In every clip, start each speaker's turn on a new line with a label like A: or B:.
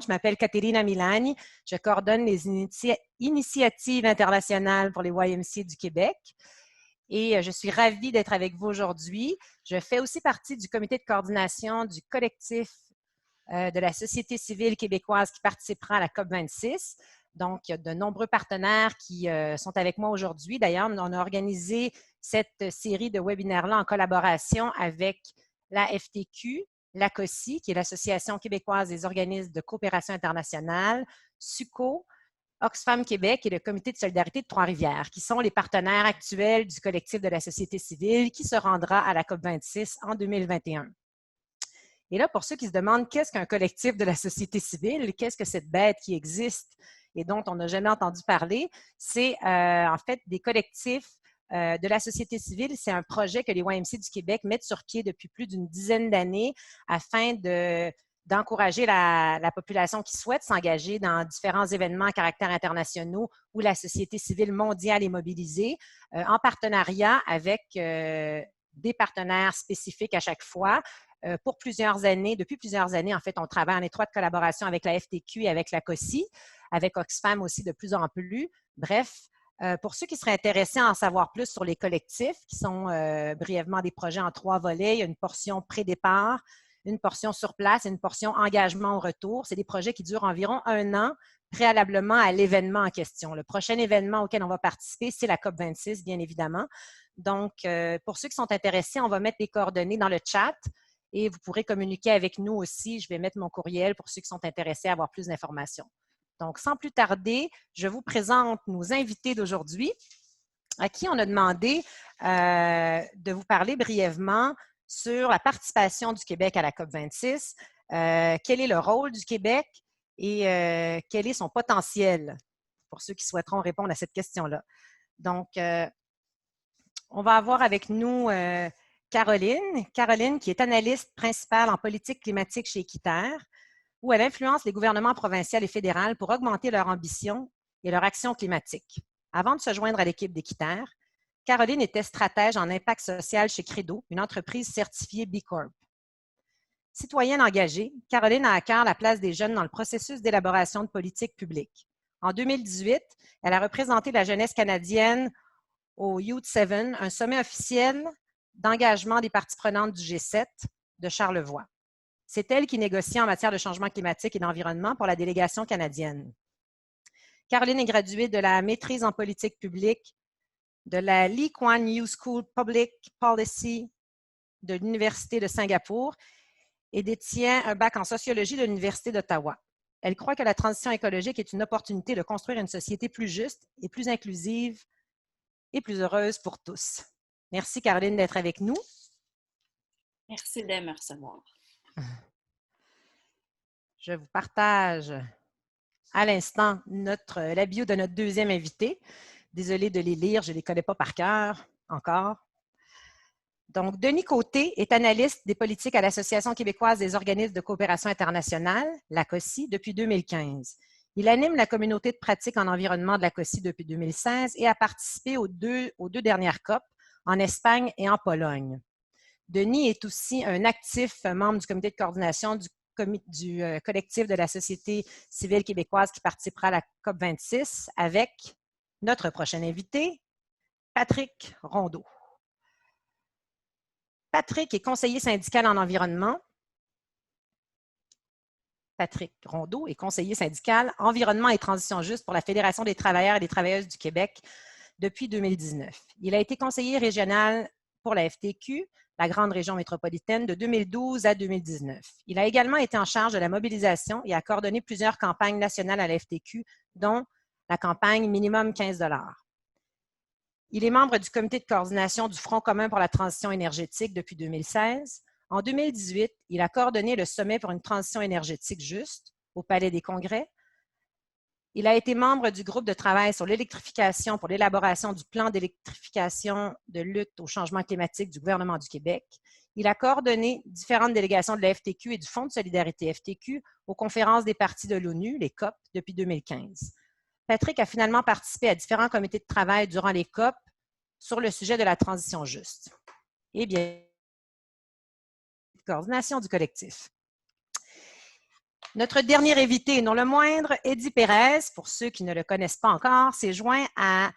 A: Je m'appelle Caterina Milani. Je coordonne les initiatives internationales pour les YMCA du Québec. Et je suis ravie d'être avec vous aujourd'hui. Je fais aussi partie du comité de coordination du collectif de la société civile québécoise qui participera à la COP26. Donc, il y a de nombreux partenaires qui sont avec moi aujourd'hui. D'ailleurs, on a organisé cette série de webinaires-là en collaboration avec la FTQ, la COSI, qui est l'Association québécoise des organismes de coopération internationale, SUCO, Oxfam Québec et le Comité de solidarité de Trois-Rivières, qui sont les partenaires actuels du collectif de la société civile qui se rendra à la COP26 en 2021. Et là, pour ceux qui se demandent qu'est-ce qu'un collectif de la société civile, qu'est-ce que cette bête qui existe et dont on n'a jamais entendu parler, c'est en fait des collectifs de la société civile. C'est un projet que les YMCA du Québec mettent sur pied depuis plus d'une dizaine d'années afin d'encourager la population qui souhaite s'engager dans différents événements à caractère internationaux où la société civile mondiale est mobilisée, en partenariat avec des partenaires spécifiques à chaque fois. Pour plusieurs années, depuis plusieurs années, en fait, on travaille en étroite collaboration avec la FTQ et avec la COSI, avec Oxfam aussi de plus en plus. Bref, pour ceux qui seraient intéressés à en savoir plus sur les collectifs, qui sont brièvement des projets en 3 volets, il y a une portion pré-départ, une portion sur place et une portion engagement au retour. C'est des projets qui durent environ 1 an préalablement à l'événement en question. Le prochain événement auquel on va participer, c'est la COP26, bien évidemment. Donc, pour ceux qui sont intéressés, on va mettre les coordonnées dans le chat. Et vous pourrez communiquer avec nous aussi. Je vais mettre mon courriel pour ceux qui sont intéressés à avoir plus d'informations. Donc, sans plus tarder, je vous présente nos invités d'aujourd'hui à qui on a demandé de vous parler brièvement sur la participation du Québec à la COP26, quel est le rôle du Québec et quel est son potentiel, pour ceux qui souhaiteront répondre à cette question-là. Donc, on va avoir avec nous Caroline, qui est analyste principale en politique climatique chez Équiterre, où elle influence les gouvernements provinciaux et fédéraux pour augmenter leur ambition et leur action climatique. Avant de se joindre à l'équipe d'Équiterre, Caroline était stratège en impact social chez Credo, une entreprise certifiée B Corp. Citoyenne engagée, Caroline a à cœur la place des jeunes dans le processus d'élaboration de politiques publiques. En 2018, elle a représenté la jeunesse canadienne au Youth 7, un sommet officiel d'engagement des parties prenantes du G7 de Charlevoix. C'est elle qui négocie en matière de changement climatique et d'environnement pour la délégation canadienne. Caroline est graduée de la maîtrise en politique publique de la Lee Kuan Yew School Public Policy de l'Université de Singapour et détient un bac en sociologie de l'Université d'Ottawa. Elle croit que la transition écologique est une opportunité de construire une société plus juste et plus inclusive et plus heureuse pour tous. Merci, Caroline, d'être avec nous.
B: Merci de me recevoir.
A: Je vous partage à l'instant la bio de notre deuxième invité. Désolée de les lire, je ne les connais pas par cœur encore. Donc, Denis Côté est analyste des politiques à l'Association québécoise des organismes de coopération internationale, la COSI, depuis 2015. Il anime la communauté de pratique en environnement de la COSI depuis 2016 et a participé aux deux dernières COP en Espagne et en Pologne. Denis est aussi un actif membre du comité de coordination du collectif de la société civile québécoise qui participera à la COP26 avec notre prochain invité, Patrick Rondeau. Patrick est conseiller syndical en environnement. Patrick Rondeau est conseiller syndical environnement et transition juste pour la Fédération des travailleurs et des travailleuses du Québec depuis 2019. Il a été conseiller régional pour la FTQ, la grande région métropolitaine, de 2012 à 2019. Il a également été en charge de la mobilisation et a coordonné plusieurs campagnes nationales à la FTQ, dont la campagne Minimum 15 $. Il est membre du comité de coordination du Front commun pour la transition énergétique depuis 2016. En 2018, il a coordonné le sommet pour une transition énergétique juste au Palais des Congrès. Il a été membre du groupe de travail sur l'électrification pour l'élaboration du plan d'électrification de lutte au changement climatique du gouvernement du Québec. Il a coordonné différentes délégations de la FTQ et du Fonds de solidarité FTQ aux conférences des parties de l'ONU, les COP, depuis 2015. Patrick a finalement participé à différents comités de travail durant les COP sur le sujet de la transition juste. Et bien, coordination du collectif. Notre dernier invité, et non le moindre, Eddie Pérez, pour ceux qui ne le connaissent pas encore, s'est joint à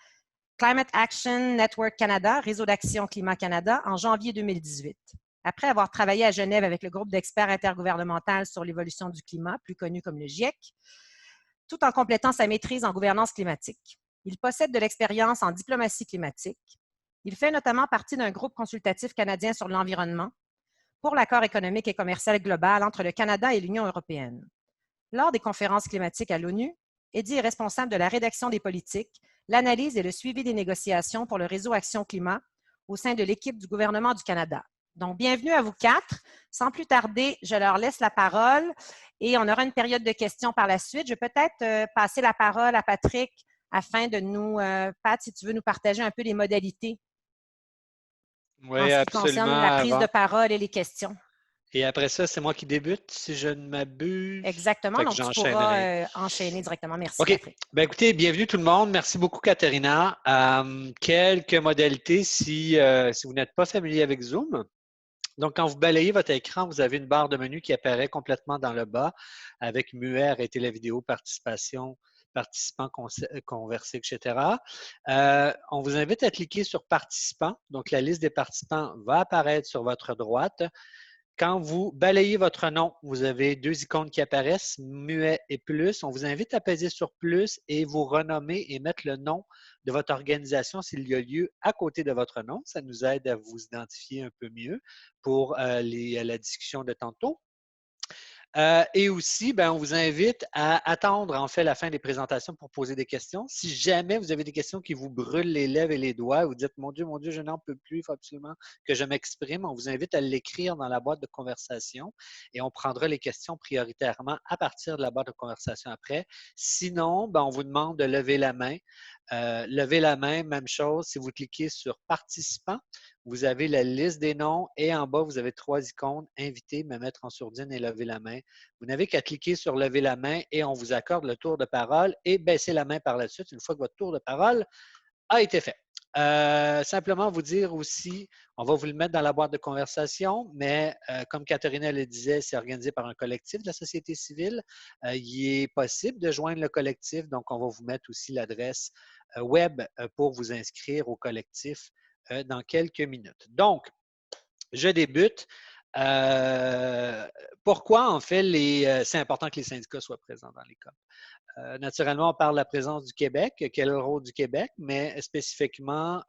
A: Climate Action Network Canada, Réseau d'action Climat Canada, en janvier 2018. Après avoir travaillé à Genève avec le groupe d'experts intergouvernemental sur l'évolution du climat, plus connu comme le GIEC, tout en complétant sa maîtrise en gouvernance climatique. Il possède de l'expérience en diplomatie climatique. Il fait notamment partie d'un groupe consultatif canadien sur l'environnement pour l'accord économique et commercial global entre le Canada et l'Union européenne. Lors des conférences climatiques à l'ONU, Eddie est responsable de la rédaction des politiques, l'analyse et le suivi des négociations pour le réseau Action Climat au sein de l'équipe du gouvernement du Canada. Donc, bienvenue à vous quatre. Sans plus tarder, je leur laisse la parole et on aura une période de questions par la suite. Je vais peut-être passer la parole à Patrick afin de nous, Pat, si tu veux nous partager un peu les modalités en
C: Oui,
A: ce qui concerne la prise de
C: absolument.
A: parole et les questions.
C: Et après ça, c'est moi qui débute, si je ne m'abuse.
A: Exactement,
C: Fait que
A: donc tu
C: j'enchaînerai.
A: pourras enchaîner directement. Merci,
C: OK.
A: Patrick.
C: Ben écoutez, bienvenue tout le monde. Merci beaucoup, Katharina. Quelques modalités si vous n'êtes pas familier avec Zoom. Donc, quand vous balayez votre écran, vous avez une barre de menu qui apparaît complètement dans le bas avec muet, arrêter la vidéo, participation, participants, converser, etc. On vous invite à cliquer sur participants. Donc, la liste des participants va apparaître sur votre droite. Quand vous balayez votre nom, vous avez deux icônes qui apparaissent, muet et plus. On vous invite à peser sur plus et vous renommer et mettre le nom de votre organisation s'il y a lieu à côté de votre nom. Ça nous aide à vous identifier un peu mieux pour la discussion de tantôt. Et aussi, on vous invite à attendre en fait la fin des présentations pour poser des questions. Si jamais vous avez des questions qui vous brûlent les lèvres et les doigts, vous dites mon Dieu, je n'en peux plus, il faut absolument que je m'exprime. On vous invite à l'écrire dans la boîte de conversation et on prendra les questions prioritairement à partir de la boîte de conversation après. Sinon, on vous demande de lever la main. Lever la main, même chose, si vous cliquez sur participants, vous avez la liste des noms et en bas, vous avez trois icônes, inviter, me mettre en sourdine et lever la main. Vous n'avez qu'à cliquer sur lever la main et on vous accorde le tour de parole et baisser la main par la suite une fois que votre tour de parole a été fait. Simplement vous dire aussi, on va vous le mettre dans la boîte de conversation, mais comme Katharina le disait, c'est organisé par un collectif de la société civile. Il est possible de joindre le collectif, donc on va vous mettre aussi l'adresse web pour vous inscrire au collectif dans quelques minutes. Donc, je débute. Pourquoi, en fait, c'est important que les syndicats soient présents dans les COP? Naturellement, on parle de la présence du Québec, quel est le rôle du Québec, mais spécifiquement,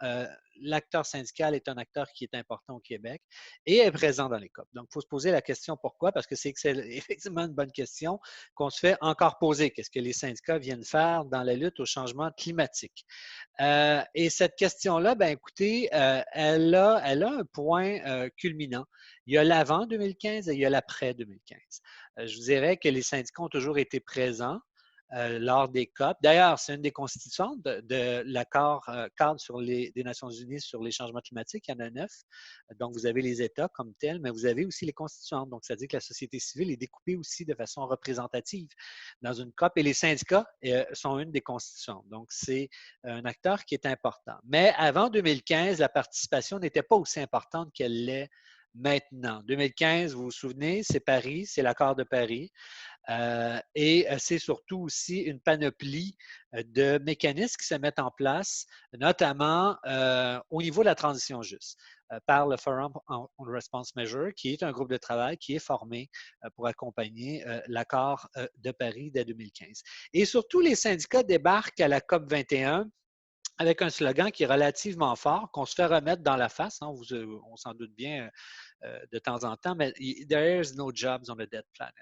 C: l'acteur syndical est un acteur qui est important au Québec et est présent dans les COP. Donc, il faut se poser la question pourquoi, parce que c'est effectivement une bonne question qu'on se fait encore poser. Qu'est-ce que les syndicats viennent faire dans la lutte au changement climatique? Et cette question-là, écoutez, elle a un point culminant. Il y a l'avant 2015 et il y a l'après 2015. Je vous dirais que les syndicats ont toujours été présents lors des COP. D'ailleurs, c'est une des constituantes de l'accord cadre des Nations unies sur les changements climatiques. Il y en a 9. Donc, vous avez les États comme tels, mais vous avez aussi les constituantes. Donc, ça veut dire que la société civile est découpée aussi de façon représentative dans une COP et les syndicats sont une des constituantes. Donc, c'est un acteur qui est important. Mais avant 2015, la participation n'était pas aussi importante qu'elle l'est maintenant. 2015, vous vous souvenez, c'est Paris, c'est l'accord de Paris. Et c'est surtout aussi une panoplie de mécanismes qui se mettent en place, notamment au niveau de la transition juste, par le Forum on Response Measure, qui est un groupe de travail qui est formé pour accompagner l'accord de Paris dès 2015. Et surtout, les syndicats débarquent à la COP 21 avec un slogan qui est relativement fort, qu'on se fait remettre dans la face, hein, on s'en doute bien de temps en temps, mais there's no jobs on a dead planet.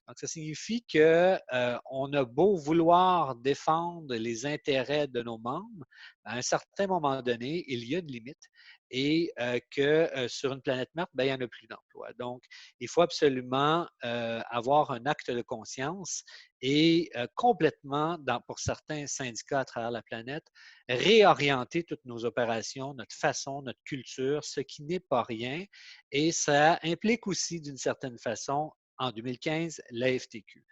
C: Donc, ça signifie qu'on a beau vouloir défendre les intérêts de nos membres, à un certain moment donné, il y a une limite et que sur une planète morte, il n'y en a plus d'emplois. Donc, il faut absolument avoir un acte de conscience et complètement, pour certains syndicats à travers la planète, réorienter toutes nos opérations, notre façon, notre culture, ce qui n'est pas rien. Et ça implique aussi, d'une certaine façon, en 2015, la FTQ.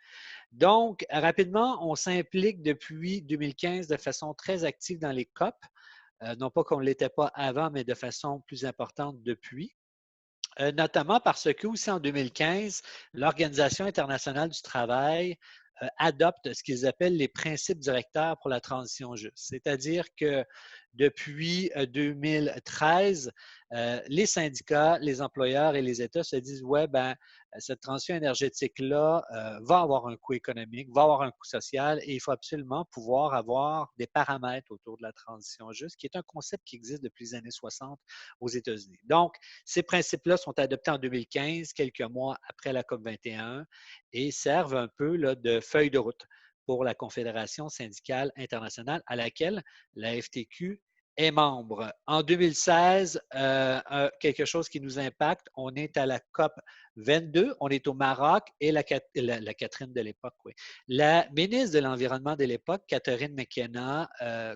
C: Donc, rapidement, on s'implique depuis 2015 de façon très active dans les COP. Non pas qu'on ne l'était pas avant, mais de façon plus importante depuis. Notamment parce que aussi en 2015, l'Organisation internationale du travail adopte ce qu'ils appellent les principes directeurs pour la transition juste. C'est-à-dire que depuis 2013, les syndicats, les employeurs et les États se disent, ouais, ben, cette transition énergétique-là va avoir un coût économique, va avoir un coût social et il faut absolument pouvoir avoir des paramètres autour de la transition juste, qui est un concept qui existe depuis les années 60 aux États-Unis. Donc, ces principes-là sont adoptés en 2015, quelques mois après la COP 21, et servent un peu là, de feuille de route pour la Confédération syndicale internationale à laquelle la FTQ est membre. En 2016, quelque chose qui nous impacte, on est à la COP 22, on est au Maroc et la Catherine de l'époque, oui. La ministre de l'Environnement de l'époque, Catherine McKenna,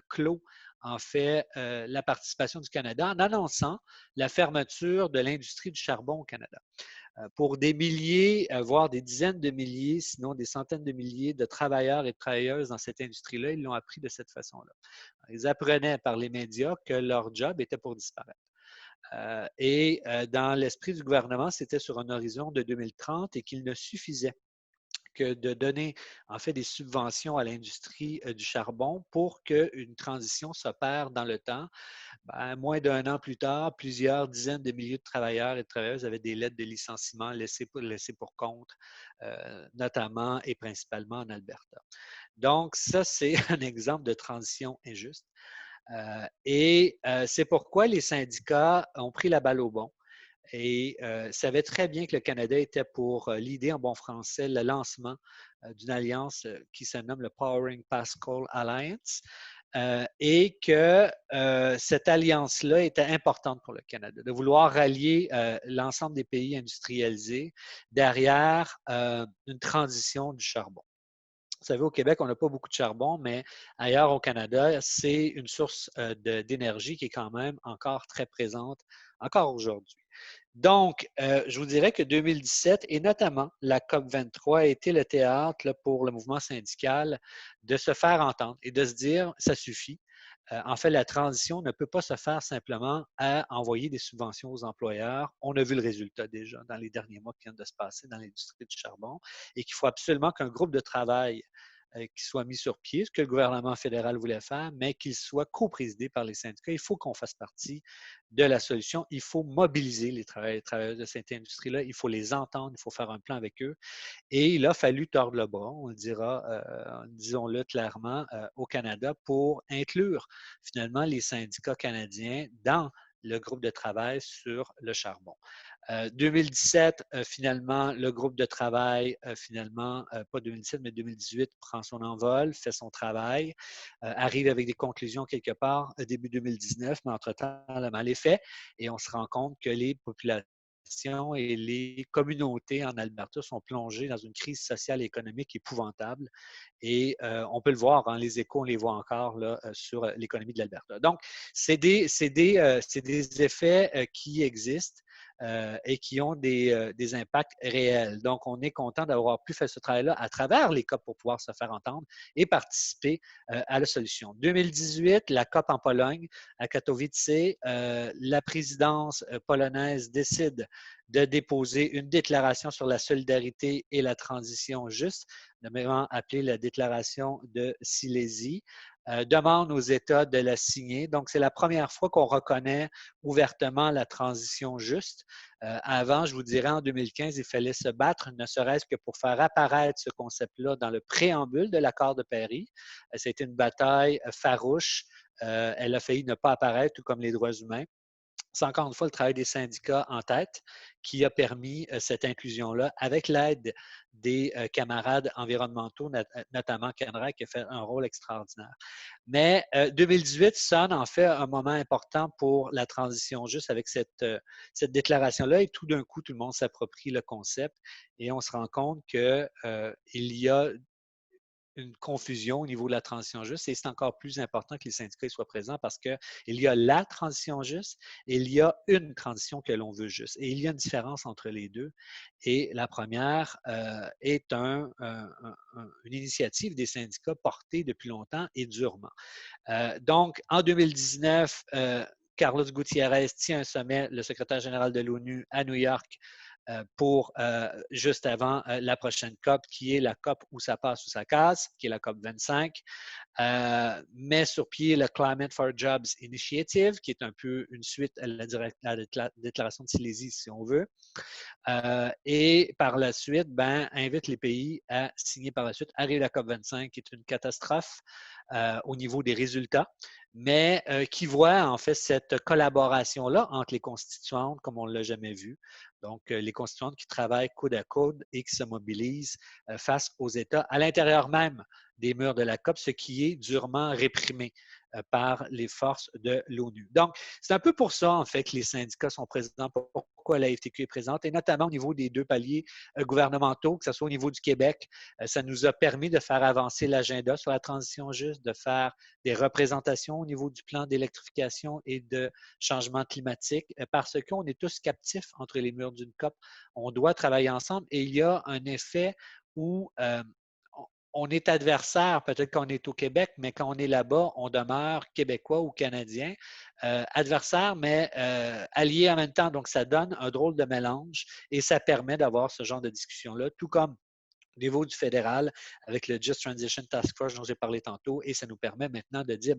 C: clôt en fait la participation du Canada en annonçant la fermeture de l'industrie du charbon au Canada. Pour des milliers, voire des dizaines de milliers, sinon des centaines de milliers de travailleurs et de travailleuses dans cette industrie-là, ils l'ont appris de cette façon-là. Ils apprenaient par les médias que leur job était pour disparaître. Et dans l'esprit du gouvernement, c'était sur un horizon de 2030 et qu'il ne suffisait que de donner en fait des subventions à l'industrie du charbon pour qu'une transition s'opère dans le temps. Ben, moins d'un an plus tard, plusieurs dizaines de milliers de travailleurs et de travailleuses avaient des lettres de licenciement laissées pour compte, notamment et principalement en Alberta. Donc, ça, c'est un exemple de transition injuste. C'est pourquoi les syndicats ont pris la balle au bon et savaient très bien que le Canada était pour l'idée en bon français, le lancement d'une alliance qui se nomme le Powering Past Coal Alliance, et que cette alliance-là était importante pour le Canada, de vouloir rallier l'ensemble des pays industrialisés derrière une transition du charbon. Vous savez, au Québec, on n'a pas beaucoup de charbon, mais ailleurs au Canada, c'est une source d'énergie qui est quand même encore très présente, encore aujourd'hui. Donc, je vous dirais que 2017 et notamment la COP 23 a été le théâtre là, pour le mouvement syndical de se faire entendre et de se dire, ça suffit. En fait, la transition ne peut pas se faire simplement à envoyer des subventions aux employeurs. On a vu le résultat déjà dans les derniers mois qui viennent de se passer dans l'industrie du charbon et qu'il faut absolument qu'un groupe de travail qui soit mis sur pied, ce que le gouvernement fédéral voulait faire, mais qu'il soit co-présidé par les syndicats. Il faut qu'on fasse partie de la solution. Il faut mobiliser les travailleurs de cette industrie-là. Il faut les entendre. Il faut faire un plan avec eux. Et il a fallu tordre le bras, on le dira, disons-le clairement, au Canada pour inclure finalement les syndicats canadiens dans le groupe de travail sur le charbon. 2017, finalement, le groupe de travail, pas 2017, mais 2018, prend son envol, fait son travail, arrive avec des conclusions quelque part début 2019, mais entre-temps, le mal est fait et on se rend compte que les populations et les communautés en Alberta sont plongées dans une crise sociale et économique épouvantable. Et on peut le voir, hein, les échos, on les voit encore là, sur l'économie de l'Alberta. Donc, c'est des effets qui existent et qui ont des impacts réels. Donc, on est content d'avoir pu faire ce travail-là à travers les COP pour pouvoir se faire entendre et participer à la solution. 2018, la COP en Pologne, à Katowice, la présidence polonaise décide de déposer une déclaration sur la solidarité et la transition juste, notamment appelée la déclaration de Silésie, demande aux États de la signer. Donc, c'est la première fois qu'on reconnaît ouvertement la transition juste. Avant, je vous dirais, en 2015, il fallait se battre, ne serait-ce que pour faire apparaître ce concept-là dans le préambule de l'accord de Paris. C'était une bataille farouche. Elle a failli ne pas apparaître, tout comme les droits humains. C'est encore une fois le travail des syndicats en tête qui a permis cette inclusion-là avec l'aide des camarades environnementaux, notamment Canra, qui a fait un rôle extraordinaire. Mais 2018 sonne en fait un moment important pour la transition juste avec cette déclaration-là et tout d'un coup, tout le monde s'approprie le concept et on se rend compte qu'il y a une confusion au niveau de la transition juste et c'est encore plus important que les syndicats soient présents parce qu'il y a la transition juste et il y a une transition que l'on veut juste. Et il y a une différence entre les deux. Et la première est une initiative des syndicats portée depuis longtemps et durement. Donc, en 2019, Carlos Gutiérrez tient un sommet, le secrétaire général de l'ONU, à New York pour juste avant la prochaine COP, qui est la COP où ça passe ou ça casse, qui est la COP 25. Met sur pied le Climate for Jobs Initiative, qui est un peu une suite à la déclaration de Silésie, si on veut. Et par la suite, invite les pays à signer par la suite. Arrive la COP25, qui est une catastrophe au niveau des résultats, mais qui voit en fait cette collaboration-là entre les constituantes comme on ne l'a jamais vu. Donc, les constituantes qui travaillent coude à coude et qui se mobilisent face aux États à l'intérieur même des murs de la COP, ce qui est durement réprimé par les forces de l'ONU. Donc, c'est un peu pour ça, en fait, que les syndicats sont présents, pourquoi la FTQ est présente, et notamment au niveau des deux paliers gouvernementaux, que ce soit au niveau du Québec. Ça nous a permis de faire avancer l'agenda sur la transition juste, de faire des représentations au niveau du plan d'électrification et de changement climatique, parce qu'on est tous captifs entre les murs d'une COP. On doit travailler ensemble et il y a un effet où on est adversaire, peut-être qu'on est au Québec, mais quand on est là-bas, on demeure québécois ou canadien. Adversaire, mais allié en même temps. Donc, ça donne un drôle de mélange et ça permet d'avoir ce genre de discussion-là, tout comme au niveau du fédéral, avec le Just Transition Task Force dont j'ai parlé tantôt, et ça nous permet maintenant de dire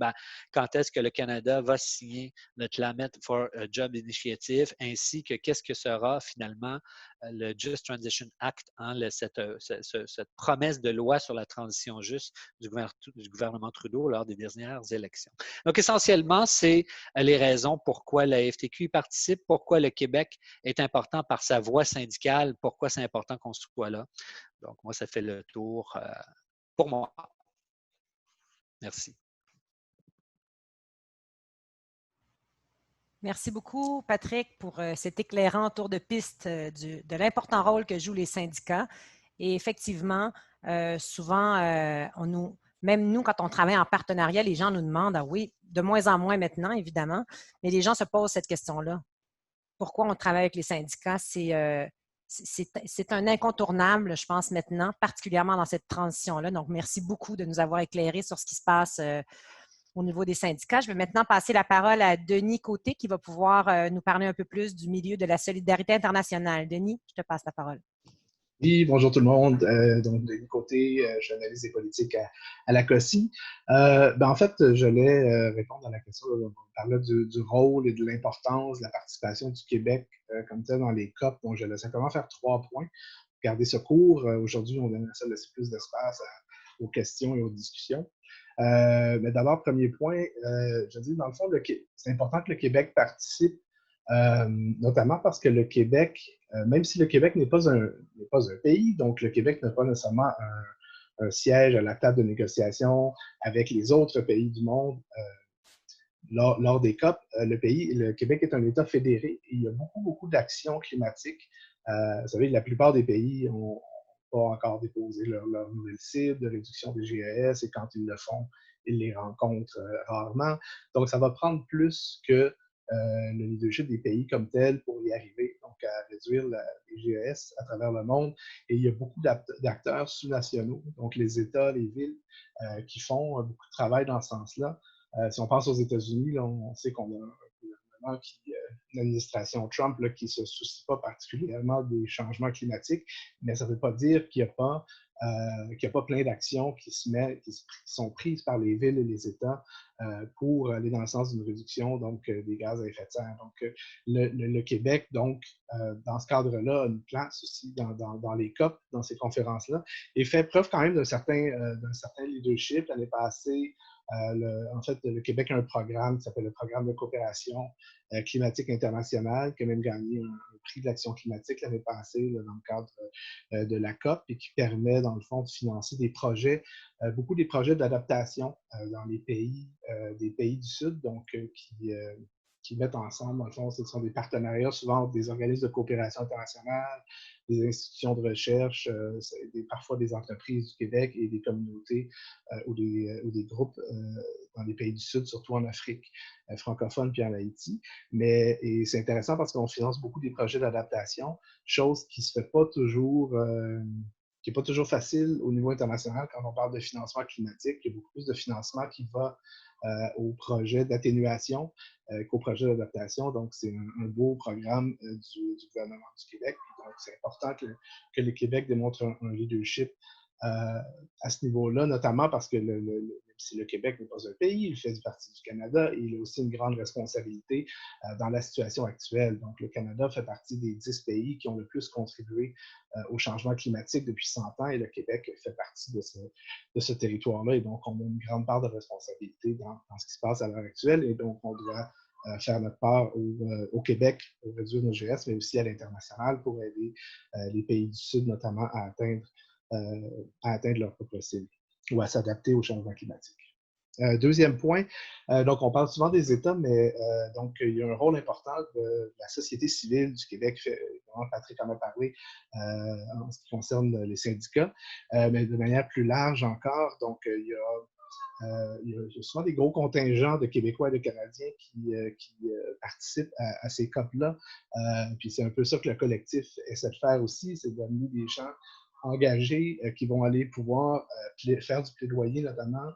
C: quand est-ce que le Canada va signer le Climate for Job Initiative, ainsi que qu'est-ce que sera finalement le Just Transition Act, cette promesse de loi sur la transition juste du gouvernement Trudeau lors des dernières élections. Donc, essentiellement, c'est les raisons pourquoi la FTQ y participe, pourquoi le Québec est important par sa voix syndicale, pourquoi c'est important qu'on soit là. Donc, moi, ça fait le tour pour moi. Merci.
A: Merci beaucoup, Patrick, pour cet éclairant tour de piste de l'important rôle que jouent les syndicats. Et effectivement, souvent, même nous, quand on travaille en partenariat, les gens nous demandent, ah oui, de moins en moins maintenant, évidemment, mais les gens se posent cette question-là. Pourquoi on travaille avec les syndicats? C'est un incontournable, je pense, maintenant, particulièrement dans cette transition-là. Donc, merci beaucoup de nous avoir éclairés sur ce qui se passe au niveau des syndicats. Je vais maintenant passer la parole à Denis Côté qui va pouvoir nous parler un peu plus du milieu de la solidarité internationale. Denis, je te passe la parole.
D: Oui, bonjour tout le monde. Donc, de mon côté, je suis analyste des politiques à la COSI. En fait, je voulais répondre à la question. On parlait du rôle et de l'importance de la participation du Québec comme tel dans les COP. Donc, je vais simplement faire 3 points. Garder ce cours. Aujourd'hui, on aimerait ça laisser plus d'espace aux questions et aux discussions. Mais d'abord, premier point, je dis, dans le fond, c'est important que le Québec participe, notamment parce que le Québec, même si le Québec n'est pas un pays, donc le Québec n'a pas nécessairement un siège à la table de négociation avec les autres pays du monde lors des COP, le Québec est un État fédéré et il y a beaucoup d'actions climatiques. Vous savez, la plupart des pays ont pas encore déposé leur nouvelle cible de réduction des GES et quand ils le font, ils les rencontrent rarement. Donc, ça va prendre plus que le leadership des pays comme tel pour y arriver, donc à réduire les GES à travers le monde. Et il y a beaucoup d'acteurs sous-nationaux, donc les États, les villes, qui font beaucoup de travail dans ce sens-là. Si on pense aux États-Unis, on sait qu'on a un gouvernement une administration Trump là, qui ne se soucie pas particulièrement des changements climatiques, mais ça ne veut pas dire qu'il n'y a pas plein d'actions qui sont prises par les villes et les États pour aller dans le sens d'une réduction donc, des gaz à effet de serre. Donc, le Québec, donc, dans ce cadre-là, a une place aussi dans les COP, dans ces conférences-là, et fait preuve quand même d'un certain leadership. L'année passée, en fait, le Québec a un programme qui s'appelle le Programme de coopération climatique internationale, qui a même gagné un prix de l'action climatique l'année passée là, dans le cadre de la COP et qui permet, dans le fond, de financer des projets, beaucoup des projets d'adaptation dans les pays, des pays du Sud, donc qui mettent ensemble, dans le fond, ce sont des partenariats souvent des organismes de coopération internationale, des institutions de recherche, parfois des entreprises du Québec et des communautés ou des groupes dans les pays du Sud, surtout en Afrique francophone puis en Haïti. Et c'est intéressant parce qu'on finance beaucoup des projets d'adaptation, chose qui ne se fait pas toujours n'est pas toujours facile au niveau international quand on parle de financement climatique. Il y a beaucoup plus de financement qui va au projet d'atténuation qu'au projet d'adaptation. Donc, c'est un beau programme du gouvernement du Québec. Donc, c'est important que le Québec démontre un leadership à ce niveau-là, notamment parce que si le Québec n'est pas un pays, il fait partie du Canada et il a aussi une grande responsabilité dans la situation actuelle. Donc, le Canada fait partie des 10 pays qui ont le plus contribué au changement climatique depuis 100 ans et le Québec fait partie de ce territoire-là. Et donc, on a une grande part de responsabilité dans ce qui se passe à l'heure actuelle et donc, on doit faire notre part au Québec pour réduire nos GS, mais aussi à l'international pour aider les pays du Sud, notamment, à atteindre leur propre cible ou à s'adapter au changement climatique. Deuxième point, donc on parle souvent des États, mais donc il y a un rôle important de la société civile du Québec. Patrick en a parlé en ce qui concerne les syndicats, mais de manière plus large encore. Donc il y a souvent des gros contingents de Québécois et de Canadiens qui participent à ces COP-là. Puis c'est un peu ça que le collectif essaie de faire aussi, c'est d'amener des gens engagés qui vont aller pouvoir faire du plaidoyer, notamment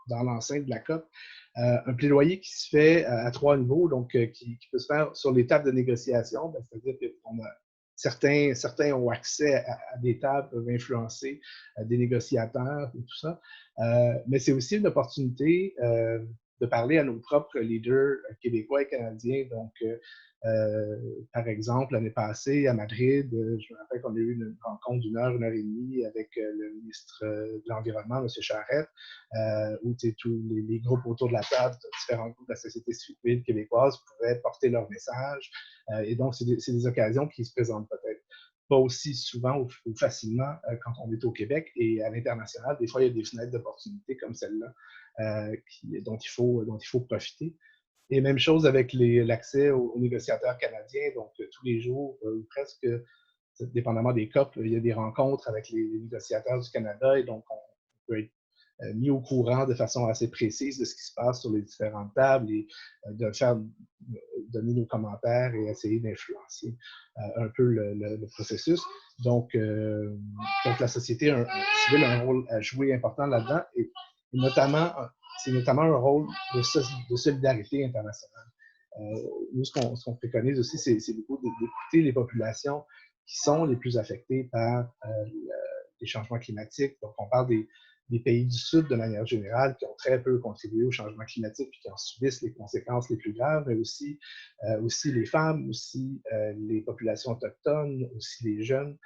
D: dans l'enceinte de la COP. Un plaidoyer qui se fait à 3 niveaux, donc qui peut se faire sur les tables de négociation, c'est-à-dire que certains ont accès à des tables, peuvent influencer des négociateurs et tout ça. Mais c'est aussi une opportunité de parler à nos propres leaders québécois et canadiens. Donc, par exemple, l'année passée, à Madrid, je me rappelle qu'on a eu une rencontre d'une heure et demie avec le ministre de l'Environnement, M. Charette, où tous les groupes autour de la table, différents groupes de la société civile québécoise pouvaient porter leur message. Et donc, c'est des occasions qui se présentent peut-être pas aussi souvent ou facilement quand on est au Québec. Et à l'international, des fois, il y a des fenêtres d'opportunité comme celle-là dont il faut profiter. Et même chose avec l'accès aux négociateurs canadiens. Donc, tous les jours, presque, dépendamment des COP, il y a des rencontres avec les négociateurs du Canada. Et donc, on peut être mis au courant de façon assez précise de ce qui se passe sur les différentes tables et donner nos commentaires et essayer d'influencer un peu le processus. Donc, la société civile a un rôle à jouer important là-dedans et notamment, c'est notamment un rôle de solidarité internationale. Nous, ce qu'on préconise aussi, c'est beaucoup d'écouter les populations qui sont les plus affectées par les changements climatiques. Donc, on parle des pays du Sud de manière générale qui ont très peu contribué au changement climatique et qui en subissent les conséquences les plus graves, mais aussi les femmes, aussi les populations autochtones, aussi les jeunes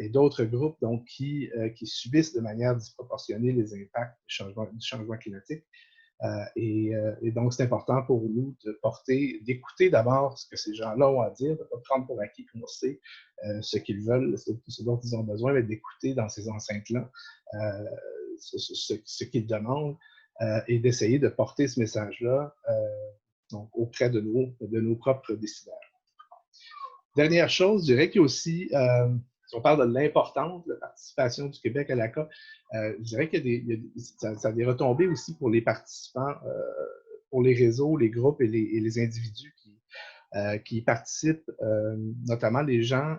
D: et d'autres groupes donc, qui subissent de manière disproportionnée les impacts du changement climatique. Et donc, c'est important pour nous d'écouter d'abord ce que ces gens-là ont à dire, de ne pas prendre pour acquis qu'on sait ce qu'ils veulent, ce dont ils ont besoin, mais d'écouter dans ces enceintes-là ce qu'ils demandent et d'essayer de porter ce message-là donc, auprès de nos propres décideurs. Dernière chose, je dirais qu'il y a aussi, si on parle de l'importance de la participation du Québec à la COP, je dirais qu'il ça a des retombées aussi pour les participants, pour les réseaux, les groupes et les individus qui participent, notamment les gens,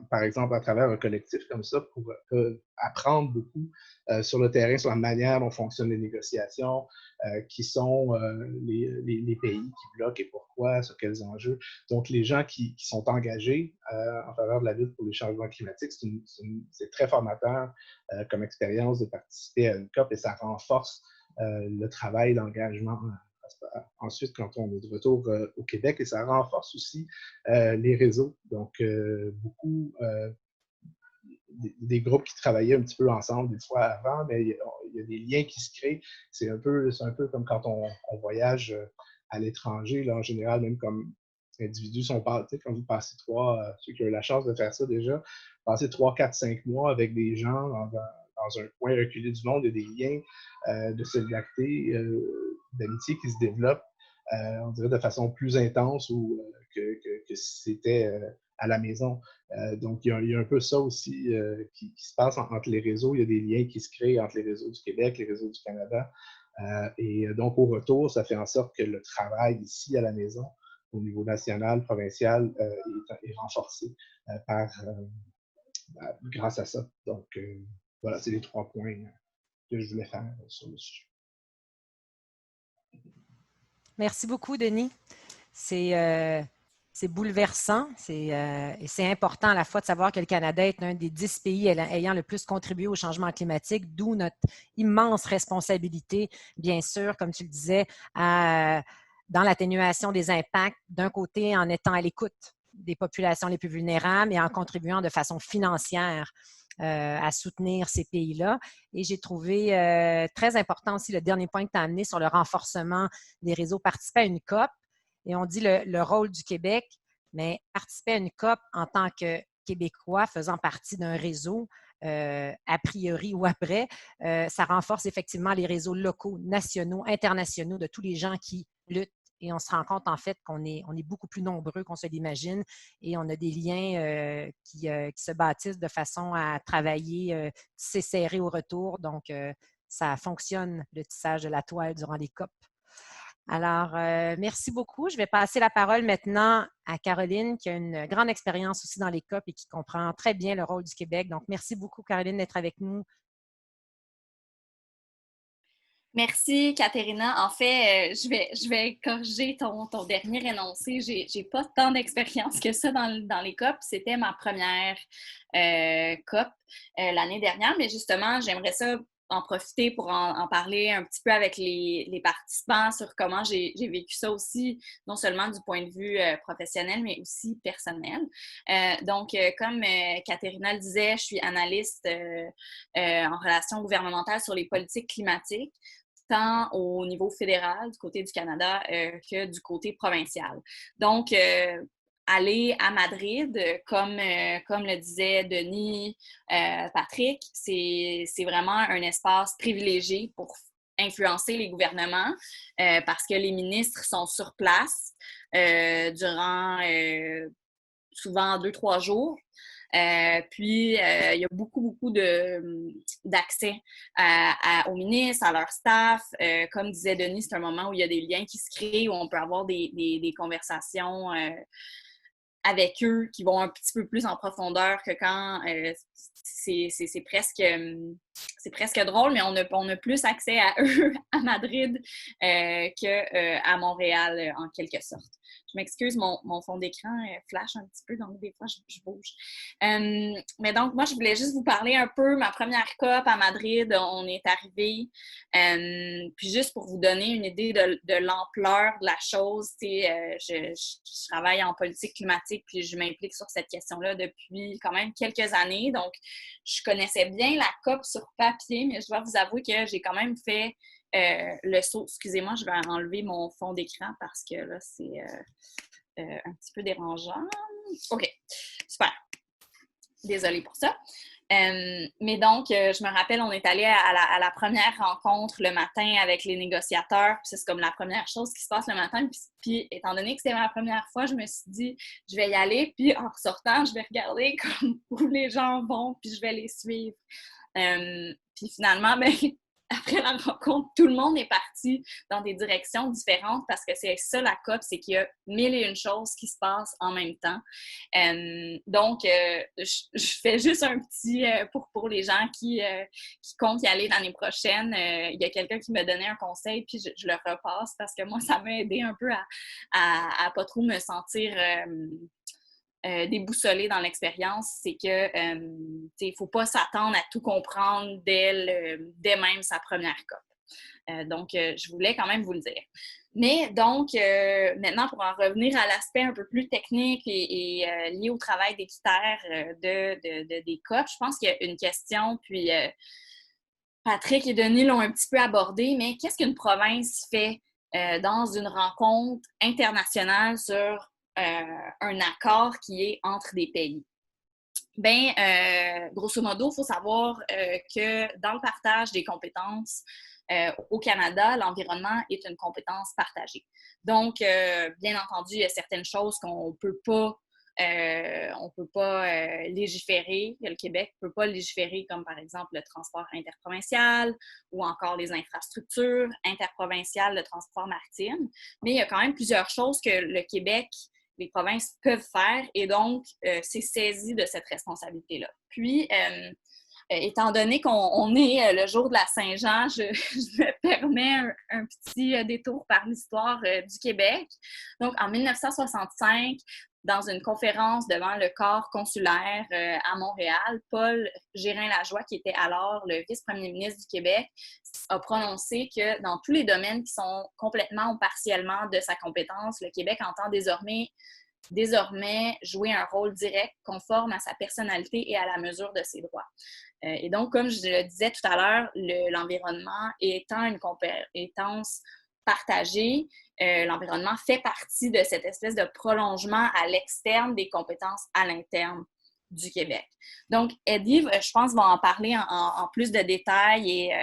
D: par exemple à travers un collectif comme ça, pour apprendre beaucoup sur le terrain, sur la manière dont fonctionnent les négociations, qui sont les pays qui bloquent et pourquoi, sur quels enjeux. Donc, les gens qui sont engagés en faveur de la lutte pour les changements climatiques, c'est très formateur comme expérience de participer à une COP et ça renforce le travail d'engagement ensuite quand on est de retour au Québec et ça renforce aussi les réseaux. Donc, beaucoup des groupes qui travaillaient un petit peu ensemble des fois avant, mais il y a des liens qui se créent. C'est un peu comme quand on voyage à l'étranger, là, en général, même comme individus sont pas, quand vous passez ceux qui ont eu la chance de faire ça déjà, passer 3, 4, 5 mois avec des gens dans un coin reculé du monde, il y a des liens de solidarité, d'amitié qui se développent, on dirait de façon plus intense que si c'était à la maison. Donc, il y a un peu ça aussi qui se passe entre les réseaux. Il y a des liens qui se créent entre les réseaux du Québec, les réseaux du Canada. Et donc, au retour, ça fait en sorte que le travail ici à la maison, au niveau national, provincial, est renforcé par grâce à ça. Donc, voilà, c'est les 3 points que je voulais faire sur le sujet.
A: Merci beaucoup, Denis. C'est bouleversant et c'est important à la fois de savoir que le Canada est un des 10 pays ayant le plus contribué au changement climatique, d'où notre immense responsabilité, bien sûr, comme tu le disais, dans l'atténuation des impacts, d'un côté en étant à l'écoute des populations les plus vulnérables et en contribuant de façon financière à soutenir ces pays-là. Et j'ai trouvé très important aussi le dernier point que tu as amené sur le renforcement des réseaux. Participer à une COP, et on dit le rôle du Québec, mais participer à une COP en tant que Québécois faisant partie d'un réseau, a priori ou après, ça renforce effectivement les réseaux locaux, nationaux, internationaux de tous les gens qui luttent. Et on se rend compte, en fait, qu'on est beaucoup plus nombreux qu'on se l'imagine et on a des liens qui se bâtissent de façon à travailler tisser serré au retour. Donc, ça fonctionne, le tissage de la toile durant les COP. Alors, merci beaucoup. Je vais passer la parole maintenant à Caroline, qui a une grande expérience aussi dans les COP et qui comprend très bien le rôle du Québec. Donc, merci beaucoup, Caroline, d'être avec nous.
B: Merci, Caterina. En fait, je vais corriger ton dernier énoncé. J'ai pas tant d'expérience que ça dans les COP. C'était ma première COP l'année dernière, mais justement, j'aimerais ça en profiter pour en parler un petit peu avec les participants sur comment j'ai vécu ça aussi, non seulement du point de vue professionnel, mais aussi personnel. Donc, comme Caterina le disait, je suis analyste en relations gouvernementales sur les politiques climatiques, tant au niveau fédéral, du côté du Canada, que du côté provincial. Donc, aller à Madrid, comme le disait Denis, Patrick, c'est vraiment un espace privilégié pour influencer les gouvernements parce que les ministres sont sur place durant souvent 2-3 jours. Puis, il y a beaucoup d'accès aux ministres, à leur staff. Comme disait Denis, c'est un moment où il y a des liens qui se créent, où on peut avoir des conversations avec eux qui vont un petit peu plus en profondeur que quand c'est presque drôle, mais on a plus accès à eux à Madrid qu'à Montréal, en quelque sorte. Je m'excuse, mon fond d'écran flash un petit peu, donc des fois, je bouge. Mais donc, moi, je voulais juste vous parler un peu. Ma première COP à Madrid, on est arrivé. Puis juste pour vous donner une idée de l'ampleur de la chose, je travaille en politique climatique, puis je m'implique sur cette question-là depuis quand même quelques années. Donc, je connaissais bien la COP sur papier, mais je dois vous avouer que j'ai quand même fait le saut. Excusez-moi, je vais enlever mon fond d'écran parce que là, c'est un petit peu dérangeant. OK, super. Désolée pour ça. Mais donc, je me rappelle, on est allé à la première rencontre le matin avec les négociateurs. C'est comme la première chose qui se passe le matin. Puis étant donné que c'était ma première fois, je me suis dit, je vais y aller. Puis en ressortant, je vais regarder comme où les gens vont, puis je vais les suivre. Puis finalement, ben, après la rencontre, tout le monde est parti dans des directions différentes parce que c'est ça la COP, c'est qu'il y a 1001 choses qui se passent en même temps. Donc, je fais juste un petit, pour les gens qui comptent y aller l'année prochaine, il y a quelqu'un qui me donnait un conseil, puis je le repasse parce que moi, ça m'a aidé un peu à pas trop me sentir déboussolé dans l'expérience, c'est que il faut pas s'attendre à tout comprendre dès même sa première COP. Donc, je voulais quand même vous le dire. Mais donc, maintenant, pour en revenir à l'aspect un peu plus technique et lié au travail des critères des COP, je pense qu'il y a une question, puis Patrick et Denis l'ont un petit peu abordé, mais qu'est-ce qu'une province fait dans une rencontre internationale sur un accord qui est entre des pays? Bien, grosso modo, il faut savoir que dans le partage des compétences au Canada, l'environnement est une compétence partagée. Donc, bien entendu, il y a certaines choses qu'on ne peut pas légiférer. Le Québec ne peut pas légiférer, comme par exemple le transport interprovincial ou encore les infrastructures interprovinciales, le transport maritime. Mais il y a quand même plusieurs choses que le Québec les provinces peuvent faire et donc s'est saisi de cette responsabilité-là. Puis, étant donné qu'on est le jour de la Saint-Jean, je me permets un petit détour par l'histoire du Québec. Donc, en 1965, dans une conférence devant le corps consulaire à Montréal, Paul Gérin-Lajoie, qui était alors le vice-premier ministre du Québec, a prononcé que dans tous les domaines qui sont complètement ou partiellement de sa compétence, le Québec entend désormais jouer un rôle direct conforme à sa personnalité et à la mesure de ses droits. Et donc, comme je le disais tout à l'heure, l'environnement étant une compétence partagée, l'environnement fait partie de cette espèce de prolongement à l'externe des compétences à l'interne du Québec. Donc, Eddie, je pense, va en parler en plus de détails et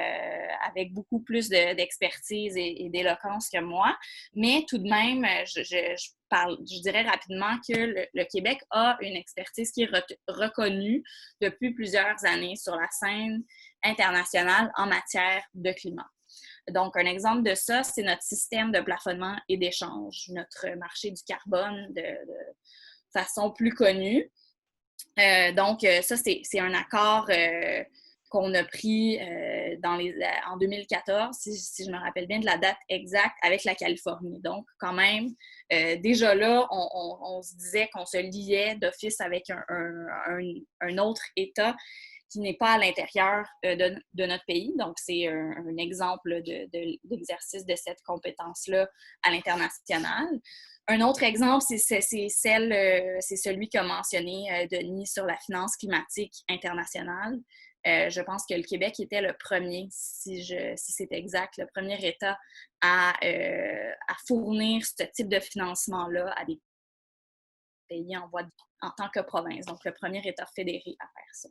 B: avec beaucoup plus d'expertise et d'éloquence que moi. Mais tout de même, je dirais rapidement que le Québec a une expertise qui est reconnue depuis plusieurs années sur la scène internationale en matière de climat. Donc, un exemple de ça, c'est notre système de plafonnement et d'échange, notre marché du carbone de façon plus connue. Donc, ça, c'est un accord qu'on a pris en 2014, si je me rappelle bien de la date exacte, avec la Californie. Donc, quand même, déjà là, on se disait qu'on se liait d'office avec un autre État qui n'est pas à l'intérieur de notre pays. Donc, c'est un exemple d'exercice de cette compétence-là à l'international. Un autre exemple, c'est celui qu'a mentionné Denis sur la finance climatique internationale. Je pense que le Québec était le premier, si c'est exact, le premier État à fournir ce type de financement-là à des pays en tant que province. Donc, le premier État fédéré à faire ça.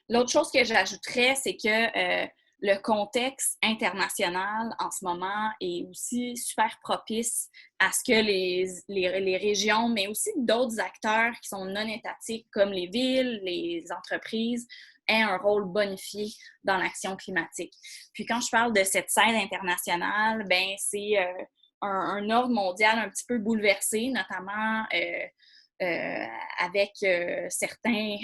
B: L'autre chose que j'ajouterais, c'est que le contexte international en ce moment est aussi super propice à ce que les régions, mais aussi d'autres acteurs qui sont non étatiques comme les villes, les entreprises, aient un rôle bonifié dans l'action climatique. Puis quand je parle de cette scène internationale, ben c'est un ordre mondial un petit peu bouleversé, notamment avec certains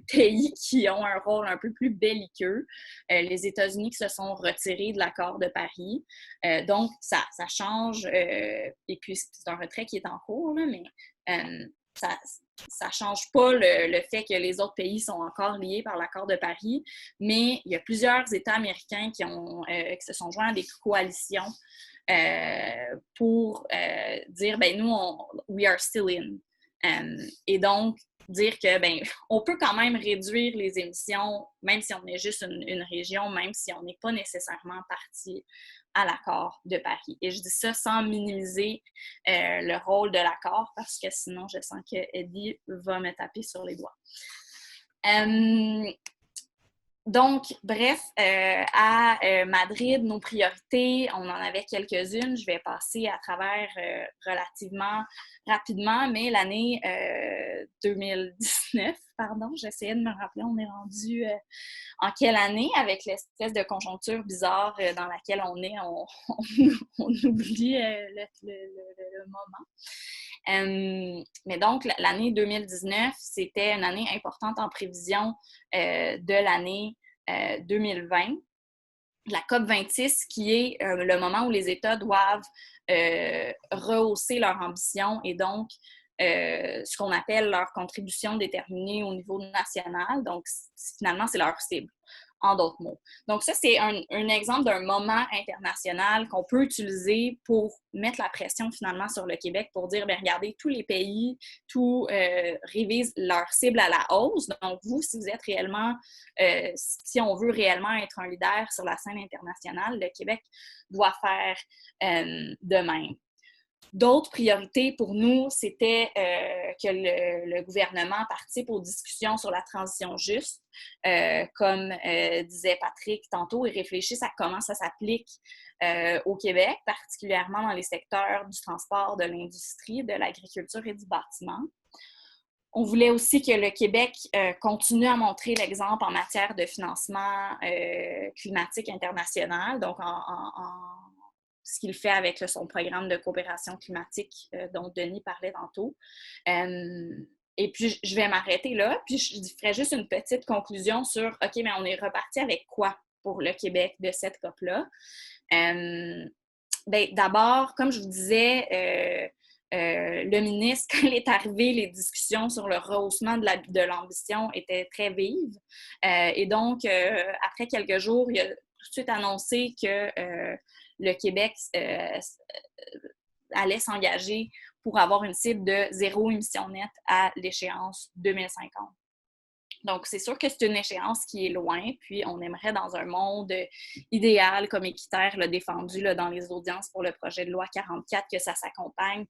B: pays qui ont un rôle un peu plus belliqueux. Les États-Unis qui se sont retirés de l'accord de Paris. Donc, ça change. Et puis, c'est un retrait qui est en cours, là, mais ça ne change pas le fait que les autres pays sont encore liés par l'accord de Paris. Mais il y a plusieurs États américains qui se sont joints à des coalitions pour dire, ben nous, we are still in. Et donc, dire que on peut quand même réduire les émissions, même si on est juste une région, même si on n'est pas nécessairement parti à l'accord de Paris. Et je dis ça sans minimiser le rôle de l'accord, parce que sinon, je sens que Eddie va me taper sur les doigts. Donc, bref, à Madrid, nos priorités, on en avait quelques-unes. Je vais passer à travers relativement rapidement, mais l'année 2019, j'essayais de me rappeler, on est rendu en quelle année avec l'espèce de conjoncture bizarre dans laquelle on est, on oublie le moment. Mais donc, l'année 2019, c'était une année importante en prévision de l'année 2020, la COP26, qui est le moment où les États doivent rehausser leur ambition et donc ce qu'on appelle leur contribution déterminée au niveau national. Donc, finalement, c'est leur cible, en d'autres mots. Donc, ça, c'est un exemple d'un moment international qu'on peut utiliser pour mettre la pression, finalement, sur le Québec pour dire, bien, regardez, tous les pays, révisent leur cible à la hausse. Donc, vous, si vous êtes réellement, si on veut réellement être un leader sur la scène internationale, le Québec doit faire de même. D'autres priorités pour nous, c'était que le gouvernement participe aux discussions sur la transition juste, comme disait Patrick tantôt, et réfléchisse à comment ça s'applique au Québec, particulièrement dans les secteurs du transport, de l'industrie, de l'agriculture et du bâtiment. On voulait aussi que le Québec continue à montrer l'exemple en matière de financement climatique international, donc en ce qu'il fait avec son programme de coopération climatique dont Denis parlait tantôt. Et puis, je vais m'arrêter là, puis je ferai juste une petite conclusion sur, OK, mais on est reparti avec quoi pour le Québec de cette COP-là? D'abord, comme je vous disais, le ministre, quand il est arrivé, les discussions sur le rehaussement de l'ambition étaient très vives. Et donc, après quelques jours, il a tout de suite annoncé que le Québec allait s'engager pour avoir une cible de 0 émission nette à l'échéance 2050. Donc, c'est sûr que c'est une échéance qui est loin, puis on aimerait dans un monde idéal, comme Équiterre l'a défendu là, dans les audiences pour le projet de loi 44, que ça s'accompagne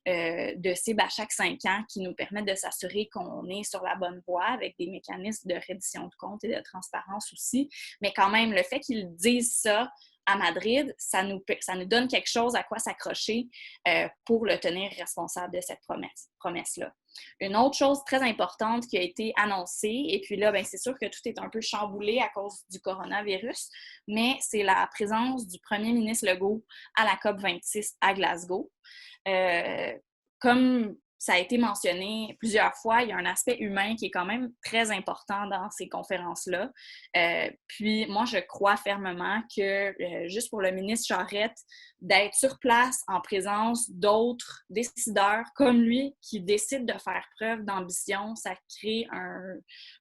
B: de cibles à chaque 5 ans qui nous permettent de s'assurer qu'on est sur la bonne voie avec des mécanismes de reddition de comptes et de transparence aussi. Mais quand même, le fait qu'ils disent ça à Madrid, ça nous donne quelque chose à quoi s'accrocher pour le tenir responsable de cette promesse-là. Une autre chose très importante qui a été annoncée, et puis là, c'est sûr que tout est un peu chamboulé à cause du coronavirus, mais c'est la présence du premier ministre Legault à la COP26 à Glasgow. Comme ça a été mentionné plusieurs fois, il y a un aspect humain qui est quand même très important dans ces conférences-là. Puis moi, je crois fermement que juste pour le ministre Charette, d'être sur place en présence d'autres décideurs comme lui qui décident de faire preuve d'ambition, ça crée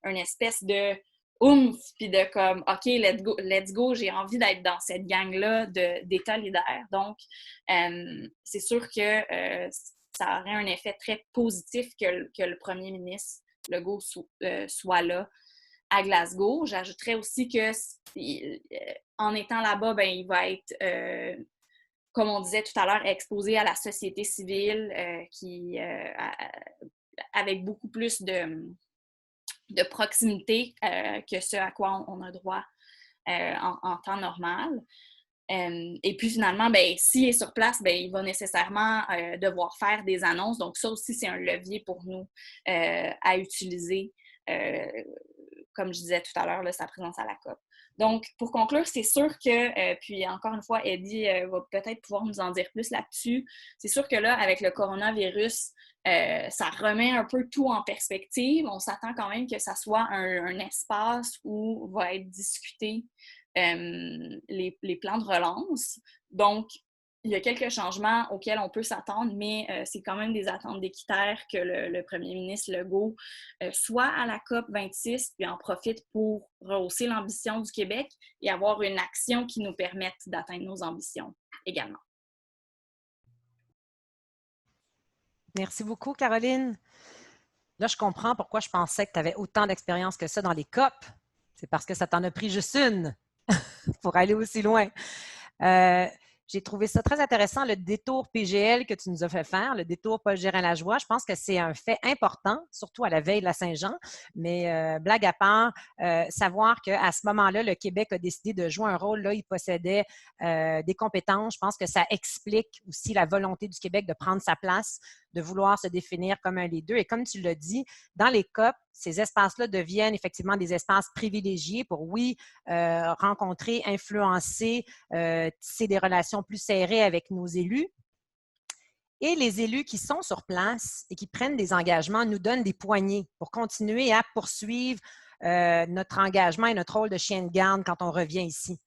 B: une espèce de oomph, puis de comme, OK, let's go, j'ai envie d'être dans cette gang-là d'États leaders. Donc, c'est sûr que ça aurait un effet très positif que le premier ministre Legault soit là à Glasgow. J'ajouterais aussi que en étant là-bas, il va être, comme on disait tout à l'heure, exposé à la société civile avec beaucoup plus de proximité que ce à quoi on a droit en temps normal. Et puis finalement, s'il est sur place, il va nécessairement devoir faire des annonces. Donc ça aussi, c'est un levier pour nous à utiliser, comme je disais tout à l'heure, sa présence à la COP. Donc, pour conclure, c'est sûr que, puis encore une fois, Eddie va peut-être pouvoir nous en dire plus là-dessus. C'est sûr que là, avec le coronavirus, ça remet un peu tout en perspective. On s'attend quand même que ça soit un espace où va être discuté les plans de relance. Donc, il y a quelques changements auxquels on peut s'attendre, mais c'est quand même des attentes d'Équiterre que le premier ministre Legault soit à la COP 26 puis en profite pour rehausser l'ambition du Québec et avoir une action qui nous permette d'atteindre nos ambitions également.
A: Merci beaucoup, Caroline. Là, je comprends pourquoi je pensais que tu avais autant d'expérience que ça dans les COP. C'est parce que ça t'en a pris juste une pour aller aussi loin. J'ai trouvé ça très intéressant, le détour PGL que tu nous as fait faire, le détour Paul Gérin-Lajoie. Je pense que c'est un fait important, surtout à la veille de la Saint-Jean. Mais blague à part, savoir qu'à ce moment-là, le Québec a décidé de jouer un rôle. Là, il possédait des compétences. Je pense que ça explique aussi la volonté du Québec de prendre sa place, de vouloir se définir comme un leader. Et comme tu l'as dit, dans les COP, ces espaces-là deviennent effectivement des espaces privilégiés pour, oui, rencontrer, influencer, tisser des relations plus serrées avec nos élus. Et les élus qui sont sur place et qui prennent des engagements nous donnent des poignées pour continuer à poursuivre notre engagement et notre rôle de chien de garde quand on revient ici.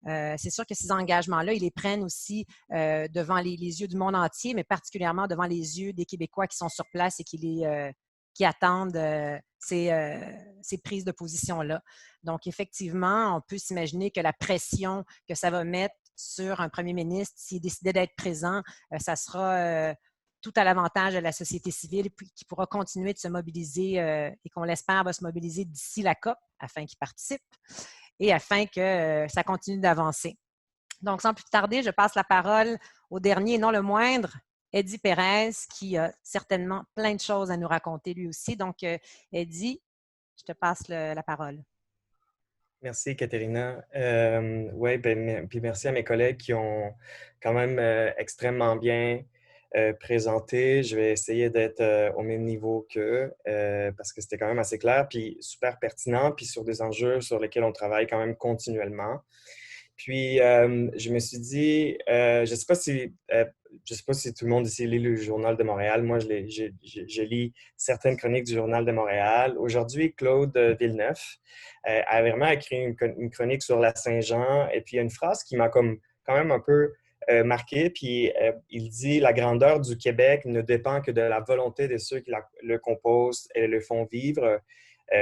A: C'est sûr que ces engagements-là, ils les prennent aussi devant les yeux du monde entier, mais particulièrement devant les yeux des Québécois qui sont sur place et qui attendent ces prises de position-là. Donc, effectivement, on peut s'imaginer que la pression que ça va mettre sur un premier ministre, s'il décidait d'être présent, ça sera tout à l'avantage de la société civile qui pourra continuer de se mobiliser et qu'on l'espère va se mobiliser d'ici la COP afin qu'il participe et afin que ça continue d'avancer. Donc, sans plus tarder, je passe la parole au dernier et non le moindre, Eddie Pérez, qui a certainement plein de choses à nous raconter lui aussi. Donc, Eddie, je te passe la parole.
E: Merci, Caterina. Oui, puis merci à mes collègues qui ont quand même extrêmement bien présenté. Je vais essayer d'être au même niveau qu'eux parce que c'était quand même assez clair, puis super pertinent, puis sur des enjeux sur lesquels on travaille quand même continuellement. Puis, je me suis dit, je ne sais pas si tout le monde ici lit le Journal de Montréal. Moi, je lis certaines chroniques du Journal de Montréal. Aujourd'hui, Claude Villeneuve a vraiment écrit une chronique sur la Saint-Jean. Et puis, il y a une phrase qui m'a comme quand même un peu marqué. Puis, il dit « La grandeur du Québec ne dépend que de la volonté de ceux qui le composent et le font vivre.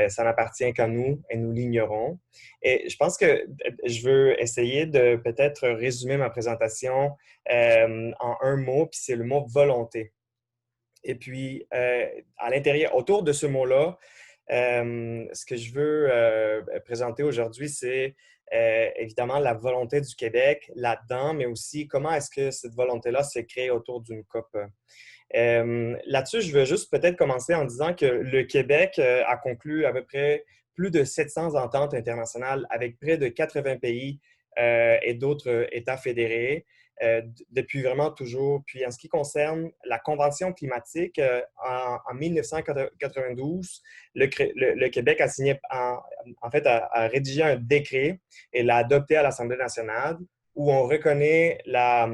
E: Ça n'appartient qu'à nous et nous l'ignorons. » Et je pense que je veux essayer de peut-être résumer ma présentation en un mot, puis c'est le mot volonté. Et puis, à l'intérieur, autour de ce mot-là, ce que je veux présenter aujourd'hui, c'est évidemment la volonté du Québec là-dedans, mais aussi comment est-ce que cette volonté-là s'est créée autour d'une COP. Là-dessus, je veux juste peut-être commencer en disant que le Québec a conclu à peu près plus de 700 ententes internationales avec près de 80 pays et d'autres États fédérés depuis vraiment toujours. Puis en ce qui concerne la Convention climatique, en 1992, le Québec a signé, en fait, a rédigé un décret et l'a adopté à l'Assemblée nationale où on reconnaît la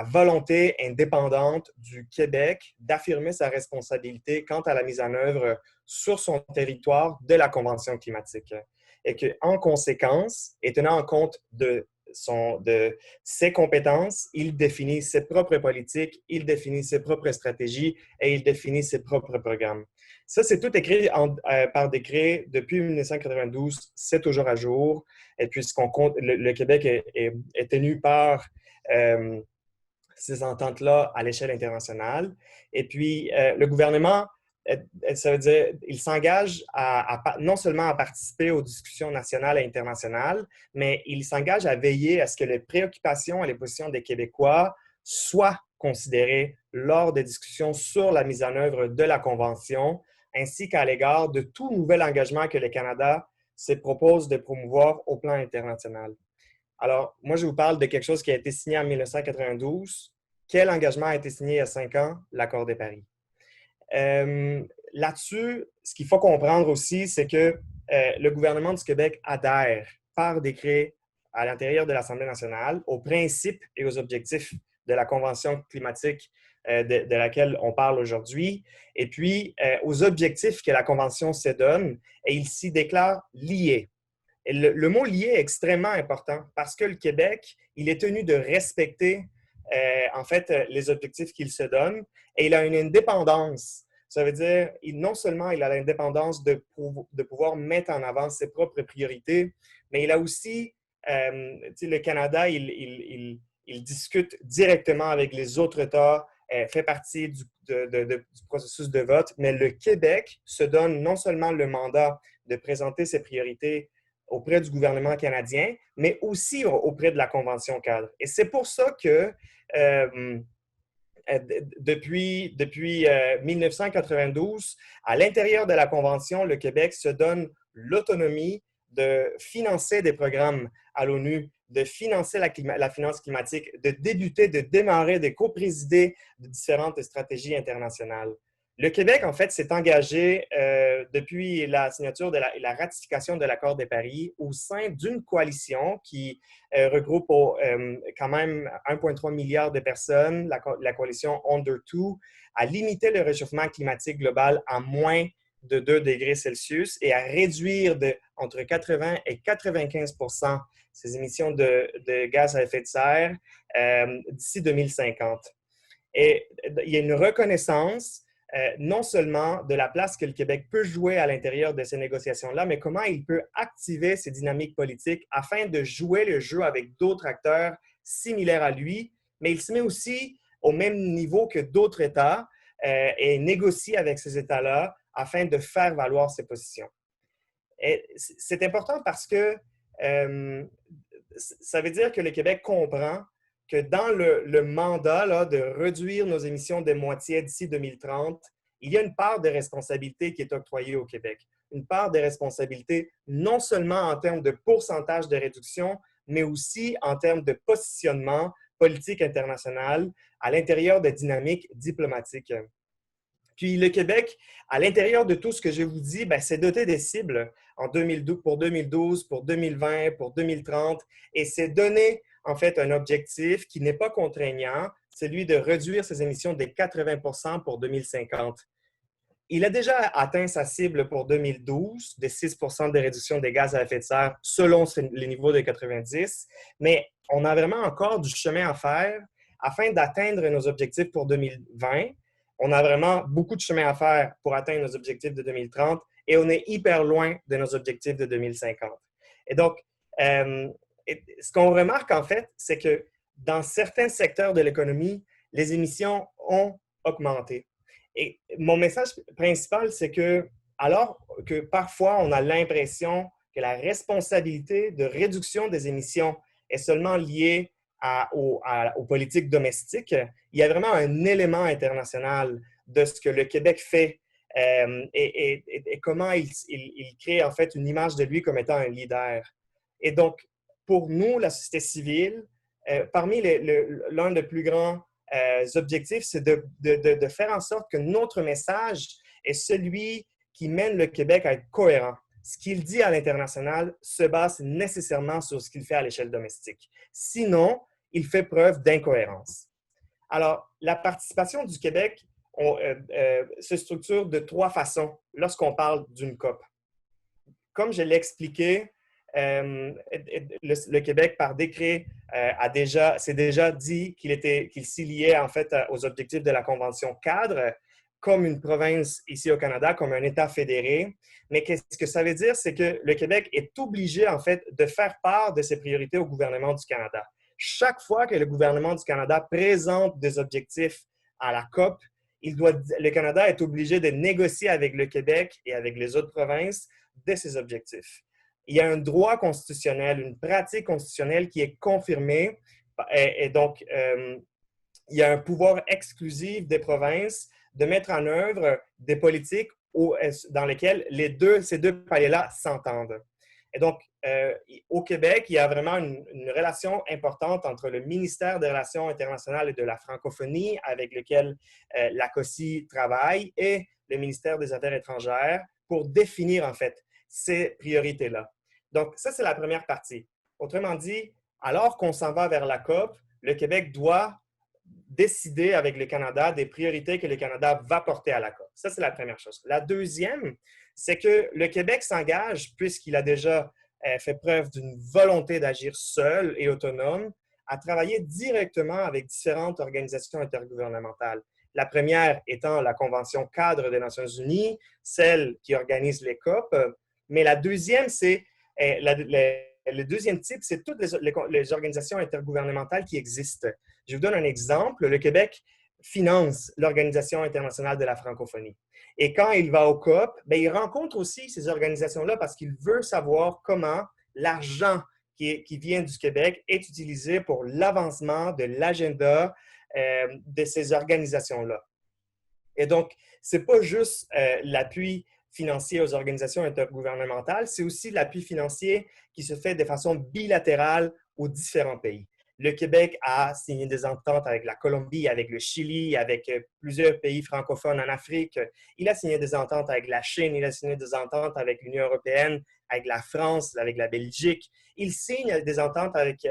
E: volonté indépendante du Québec d'affirmer sa responsabilité quant à la mise en œuvre sur son territoire de la Convention climatique. Et qu'en conséquence, et tenant en compte de ses compétences, il définit ses propres politiques, il définit ses propres stratégies et il définit ses propres programmes. Ça, c'est tout écrit par décret depuis 1992, c'est toujours à jour. Et puisqu'on compte, le Québec est tenu par ces ententes-là à l'échelle internationale. Et puis, le gouvernement, ça veut dire, il s'engage non seulement à participer aux discussions nationales et internationales, mais il s'engage à veiller à ce que les préoccupations et les positions des Québécois soient considérées lors des discussions sur la mise en œuvre de la Convention, ainsi qu'à l'égard de tout nouvel engagement que le Canada se propose de promouvoir au plan international. Alors, moi, je vous parle de quelque chose qui a été signé en 1992. Quel engagement a été signé il y a 5 ans? L'Accord de Paris. Là-dessus, ce qu'il faut comprendre aussi, c'est que le gouvernement du Québec adhère par décret à l'intérieur de l'Assemblée nationale aux principes et aux objectifs de la Convention climatique de laquelle on parle aujourd'hui, et puis aux objectifs que la Convention se donne, et il s'y déclare lié. Et le mot lié est extrêmement important parce que le Québec, il est tenu de respecter en fait les objectifs qu'il se donne et il a une indépendance. Ça veut dire, non seulement il a l'indépendance de pouvoir mettre en avant ses propres priorités, mais il a aussi, le Canada, il discute directement avec les autres États, fait partie du processus de vote, mais le Québec se donne non seulement le mandat de présenter ses priorités auprès du gouvernement canadien, mais aussi auprès de la Convention cadre. Et c'est pour ça que depuis 1992, à l'intérieur de la Convention, le Québec se donne l'autonomie de financer des programmes à l'ONU, de financer la finance climatique, de démarrer, de coprésider de différentes stratégies internationales. Le Québec, en fait, s'est engagé depuis la signature de la ratification de l'Accord de Paris au sein d'une coalition qui regroupe quand même 1,3 milliard de personnes, la coalition Under 2, à limiter le réchauffement climatique global à moins de 2 degrés Celsius et à réduire entre 80 et 95 % ses émissions de gaz à effet de serre d'ici 2050. Et il y a une reconnaissance non seulement de la place que le Québec peut jouer à l'intérieur de ces négociations-là, mais comment il peut activer ces dynamiques politiques afin de jouer le jeu avec d'autres acteurs similaires à lui, mais il se met aussi au même niveau que d'autres États et négocie avec ces États-là afin de faire valoir ses positions. Et c'est important parce que ça veut dire que le Québec comprend que dans le mandat là, de réduire nos émissions de moitié d'ici 2030, il y a une part de responsabilité qui est octroyée au Québec. Une part de responsabilité non seulement en termes de pourcentage de réduction, mais aussi en termes de positionnement politique international à l'intérieur des dynamiques diplomatiques. Puis le Québec, à l'intérieur de tout ce que je vous dis, s'est doté des cibles pour 2012, pour 2020, pour 2030, et s'est donné en fait un objectif qui n'est pas contraignant, celui de réduire ses émissions de 80% pour 2050. Il a déjà atteint sa cible pour 2012 de 6% de réduction des gaz à effet de serre selon les niveaux de 90, mais on a vraiment encore du chemin à faire afin d'atteindre nos objectifs pour 2020. On a vraiment beaucoup de chemin à faire pour atteindre nos objectifs de 2030 et on est hyper loin de nos objectifs de 2050. Et donc, ce qu'on remarque en fait, c'est que dans certains secteurs de l'économie, les émissions ont augmenté. Et mon message principal, c'est que alors que parfois on a l'impression que la responsabilité de réduction des émissions est seulement liée aux politiques domestiques, il y a vraiment un élément international de ce que le Québec fait et comment il crée en fait une image de lui comme étant un leader. Et donc, pour nous, la société civile, parmi l'un des plus grands objectifs, c'est de faire en sorte que notre message est celui qui mène le Québec à être cohérent. Ce qu'il dit à l'international se base nécessairement sur ce qu'il fait à l'échelle domestique. Sinon, il fait preuve d'incohérence. Alors, la participation du Québec se structure de 3 façons lorsqu'on parle d'une COP. Comme je l'ai expliqué, le Québec, par décret, s'est déjà dit qu'il s'y liait en fait aux objectifs de la Convention cadre comme une province ici au Canada, comme un État fédéré. Mais qu'est-ce que ça veut dire? C'est que le Québec est obligé en fait de faire part de ses priorités au gouvernement du Canada. Chaque fois que le gouvernement du Canada présente des objectifs à la COP, le Canada est obligé de négocier avec le Québec et avec les autres provinces de ces objectifs. Il y a un droit constitutionnel, une pratique constitutionnelle qui est confirmée et donc il y a un pouvoir exclusif des provinces de mettre en œuvre des politiques dans lesquelles ces deux paliers-là s'entendent. Et donc, au Québec, il y a vraiment une relation importante entre le ministère des Relations internationales et de la francophonie, avec lequel la COSI travaille, et le ministère des Affaires étrangères pour définir, en fait, ces priorités-là. Donc, ça, c'est la première partie. Autrement dit, alors qu'on s'en va vers la COP, le Québec doit décider avec le Canada des priorités que le Canada va porter à la COP. Ça, c'est la première chose. La deuxième, c'est que le Québec s'engage, puisqu'il a déjà fait preuve d'une volonté d'agir seul et autonome, à travailler directement avec différentes organisations intergouvernementales. La première étant la Convention cadre des Nations unies, celle qui organise les COP, mais la deuxième, c'est le deuxième type, c'est toutes les organisations intergouvernementales qui existent. Je vous donne un exemple. Le Québec finance l'Organisation internationale de la francophonie. Et quand il va au COP, il rencontre aussi ces organisations-là parce qu'il veut savoir comment l'argent qui vient du Québec est utilisé pour l'avancement de l'agenda de ces organisations-là. Et donc, ce n'est pas juste l'appui financier aux organisations intergouvernementales, c'est aussi l'appui financier qui se fait de façon bilatérale aux différents pays. Le Québec a signé des ententes avec la Colombie, avec le Chili, avec plusieurs pays francophones en Afrique. Il a signé des ententes avec la Chine, il a signé des ententes avec l'Union européenne, avec la France, avec la Belgique. Il signe des ententes avec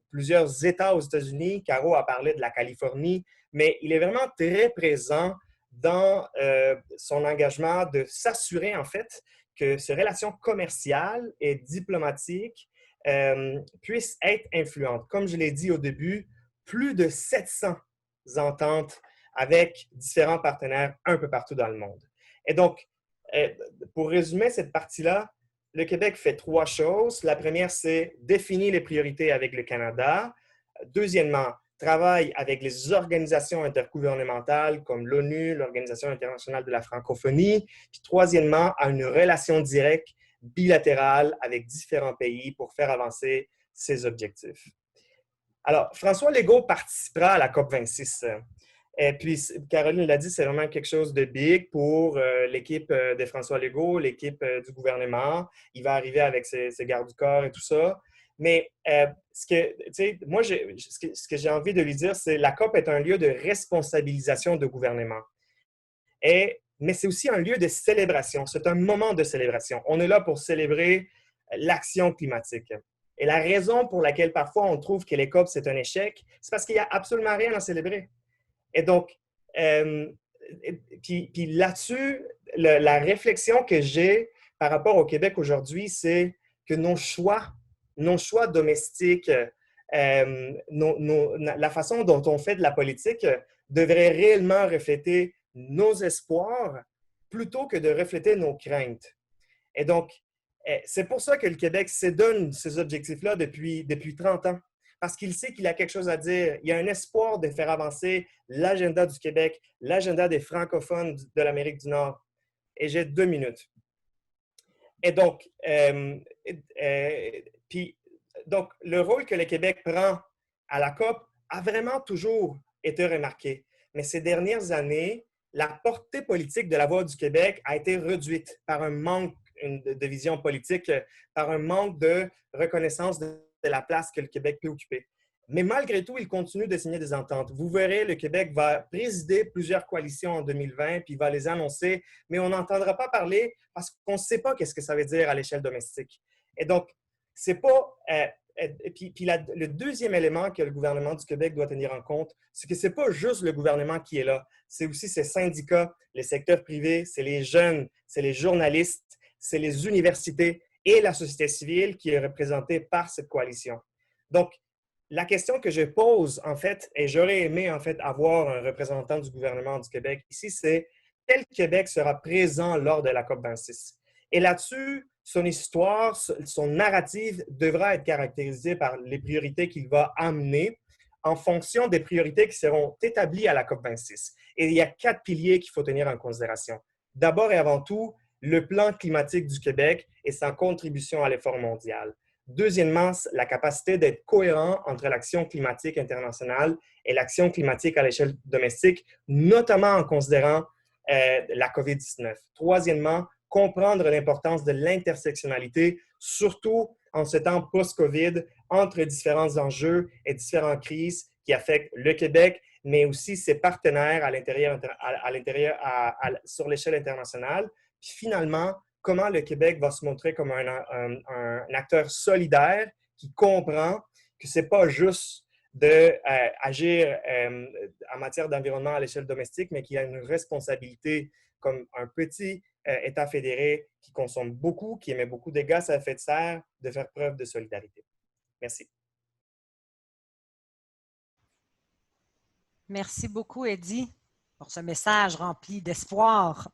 E: plusieurs États aux États-Unis. Caro a parlé de la Californie, mais il est vraiment très présent dans son engagement de s'assurer, en fait, que ces relations commerciales et diplomatiques puissent être influentes. Comme je l'ai dit au début, plus de 700 ententes avec différents partenaires un peu partout dans le monde. Et donc, pour résumer cette partie-là, le Québec fait 3 choses. La première, c'est définir les priorités avec le Canada. Deuxièmement, travaille avec les organisations intergouvernementales comme l'ONU, l'Organisation internationale de la francophonie. Puis troisièmement, a une relation directe bilatérale avec différents pays pour faire avancer ses objectifs. Alors, François Legault participera à la COP26. Et puis, Caroline l'a dit, c'est vraiment quelque chose de big pour l'équipe de François Legault, l'équipe du gouvernement. Il va arriver avec ses gardes du corps et tout ça. Mais moi, ce que j'ai envie de lui dire, c'est que la COP est un lieu de responsabilisation de gouvernement. Mais c'est aussi un lieu de célébration. C'est un moment de célébration. On est là pour célébrer l'action climatique. Et la raison pour laquelle parfois on trouve que les COP, c'est un échec, c'est parce qu'il n'y a absolument rien à célébrer. Et donc, puis là-dessus, la réflexion que j'ai par rapport au Québec aujourd'hui, c'est que nos choix domestiques, la façon dont on fait de la politique devrait réellement refléter nos espoirs plutôt que de refléter nos craintes. Et donc, c'est pour ça que le Québec se donne ces objectifs-là depuis 30 ans. Parce qu'il sait qu'il a quelque chose à dire. Il y a un espoir de faire avancer l'agenda du Québec, l'agenda des francophones de l'Amérique du Nord. Et j'ai 2 minutes. Et donc, donc, le rôle que le Québec prend à la COP a vraiment toujours été remarqué. Mais ces dernières années, la portée politique de la Voix du Québec a été réduite par un manque de vision politique, par un manque de reconnaissance de la place que le Québec peut occuper. Mais malgré tout, il continue de signer des ententes. Vous verrez, le Québec va présider plusieurs coalitions en 2020, puis il va les annoncer, mais on n'entendra pas parler parce qu'on ne sait pas qu'est-ce que ça veut dire à l'échelle domestique. Et donc, c'est pas... le deuxième élément que le gouvernement du Québec doit tenir en compte, c'est que ce n'est pas juste le gouvernement qui est là, c'est aussi ses syndicats, les secteurs privés, c'est les jeunes, c'est les journalistes, c'est les universités et la société civile qui est représentée par cette coalition. Donc, la question que je pose, en fait, et j'aurais aimé, en fait, avoir un représentant du gouvernement du Québec ici, c'est quel Québec sera présent lors de la COP26? Et là-dessus, son histoire, son narrative devra être caractérisé par les priorités qu'il va amener en fonction des priorités qui seront établies à la COP26. Et il y a 4 piliers qu'il faut tenir en considération. D'abord et avant tout, le plan climatique du Québec et sa contribution à l'effort mondial. Deuxièmement, la capacité d'être cohérent entre l'action climatique internationale et l'action climatique à l'échelle domestique, notamment en considérant la COVID-19. Troisièmement, comprendre l'importance de l'intersectionnalité, surtout en ce temps post-COVID, entre différents enjeux et différentes crises qui affectent le Québec, mais aussi ses partenaires sur l'échelle internationale. Puis finalement, comment le Québec va se montrer comme un acteur solidaire qui comprend que ce n'est pas juste d'agir en matière d'environnement à l'échelle domestique, mais qu'il a une responsabilité comme un petit État fédéré qui consomme beaucoup, qui émet beaucoup de gaz à effet de serre, de faire preuve de solidarité. Merci.
A: Merci beaucoup, Eddie, pour ce message rempli d'espoir.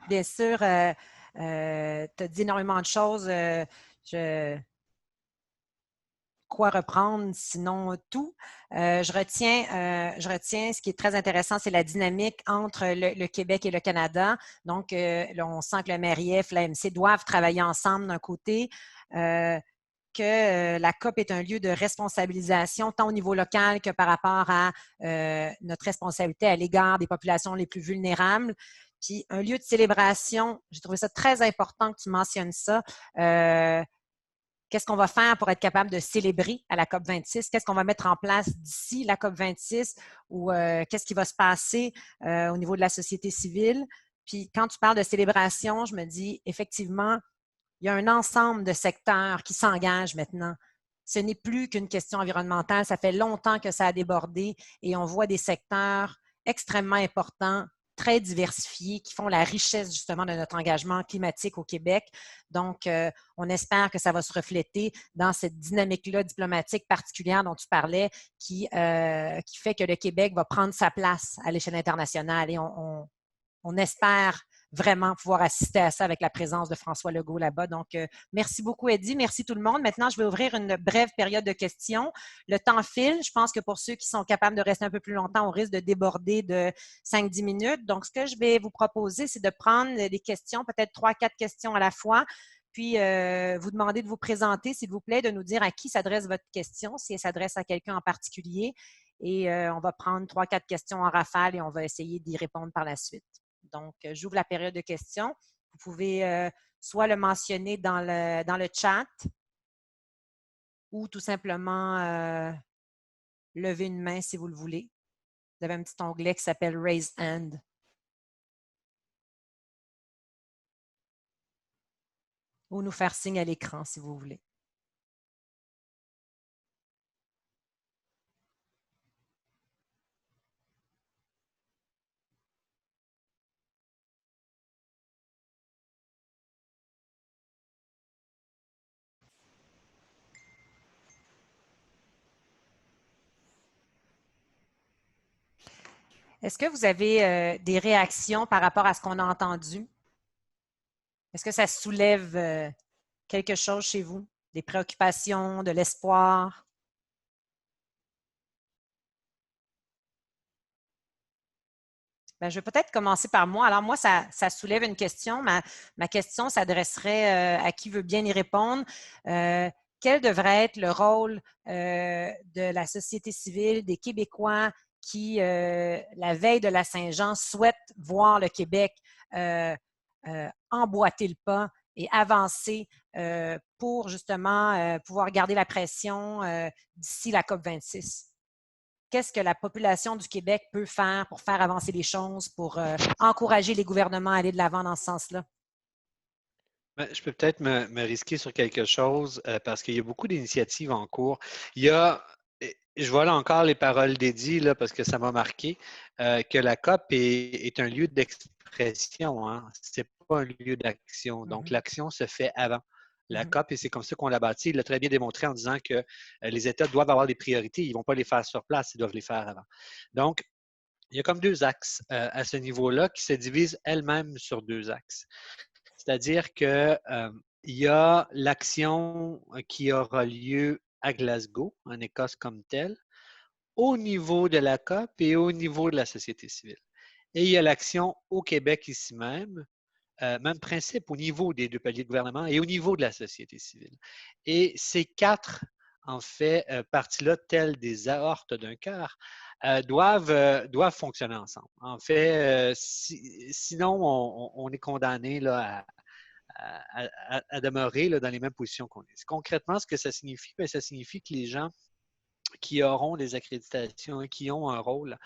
A: Bien sûr, tu as dit énormément de choses. Quoi reprendre, sinon tout. Je retiens ce qui est très intéressant, c'est la dynamique entre le Québec et le Canada. Donc, là, on sent que le Marie-Ève, l'AMC doivent travailler ensemble d'un côté, que la COP est un lieu de responsabilisation, tant au niveau local que par rapport à notre responsabilité à l'égard des populations les plus vulnérables. Puis, un lieu de célébration, j'ai trouvé ça très important que tu mentionnes ça. Qu'est-ce qu'on va faire pour être capable de célébrer à la COP26? Qu'est-ce qu'on va mettre en place d'ici la COP26? Ou qu'est-ce qui va se passer au niveau de la société civile? Puis quand tu parles de célébration, je me dis effectivement, il y a un ensemble de secteurs qui s'engagent maintenant. Ce n'est plus qu'une question environnementale. Ça fait longtemps que ça a débordé et on voit des secteurs extrêmement importants, très diversifiés, qui font la richesse justement de notre engagement climatique au Québec. Donc, on espère que ça va se refléter dans cette dynamique-là diplomatique particulière dont tu parlais, qui fait que le Québec va prendre sa place à l'échelle internationale. Et on espère vraiment pouvoir assister à ça avec la présence de François Legault là-bas. Donc, merci beaucoup, Eddie. Merci tout le monde. Maintenant, je vais ouvrir une brève période de questions. Le temps file. Je pense que pour ceux qui sont capables de rester un peu plus longtemps, on risque de déborder de 5-10 minutes. Donc, ce que je vais vous proposer, c'est de prendre des questions, peut-être 3-4 questions à la fois, puis vous demander de vous présenter, s'il vous plaît, de nous dire à qui s'adresse votre question, si elle s'adresse à quelqu'un en particulier. Et on va prendre 3-4 questions en rafale et on va essayer d'y répondre par la suite. Donc, j'ouvre la période de questions. Vous pouvez soit le mentionner dans le chat ou tout simplement lever une main si vous le voulez. Vous avez un petit onglet qui s'appelle Raise Hand. Ou nous faire signe à l'écran si vous voulez. Est-ce que vous avez des réactions par rapport à ce qu'on a entendu? Est-ce que ça soulève quelque chose chez vous? Des préoccupations, de l'espoir? Bien, je vais peut-être commencer par moi. Alors, moi, ça soulève une question. Ma question s'adresserait à qui veut bien y répondre. Quel devrait être le rôle de la société civile, des Québécois qui, la veille de la Saint-Jean, souhaitent voir le Québec emboîter le pas et avancer pour justement pouvoir garder la pression d'ici la COP26? Qu'est-ce que la population du Québec peut faire pour faire avancer les choses, pour encourager les gouvernements à aller de l'avant dans ce sens-là?
C: Je peux peut-être me risquer sur quelque chose parce qu'il y a beaucoup d'initiatives en cours. Il y a, je vois là encore les paroles d'Eddie là, parce que ça m'a marqué, que la COP est un lieu d'expression, hein. Ce n'est pas un lieu d'action. Donc, l'action se fait avant la COP et c'est comme ça qu'on l'a bâti. Il l'a très bien démontré en disant que les États doivent avoir des priorités. Ils ne vont pas les faire sur place, ils doivent les faire avant. Donc, il y a comme deux axes à ce niveau-là qui se divisent elles-mêmes sur deux axes. C'est-à-dire qu'il y a l'action qui aura lieu à Glasgow, en Écosse comme telle, au niveau de la COP et au niveau de la société civile. Et il y a l'action au Québec ici même, même principe au niveau des deux paliers de gouvernement et au niveau de la société civile. Et ces quatre, en fait, parties-là, telles des aortes d'un cœur, doivent fonctionner ensemble. En fait, sinon, on est condamné là, à demeurer là, dans les mêmes positions qu'on est. Concrètement, ce que ça signifie, bien, ça signifie que les gens qui auront des accréditations, qui ont un rôle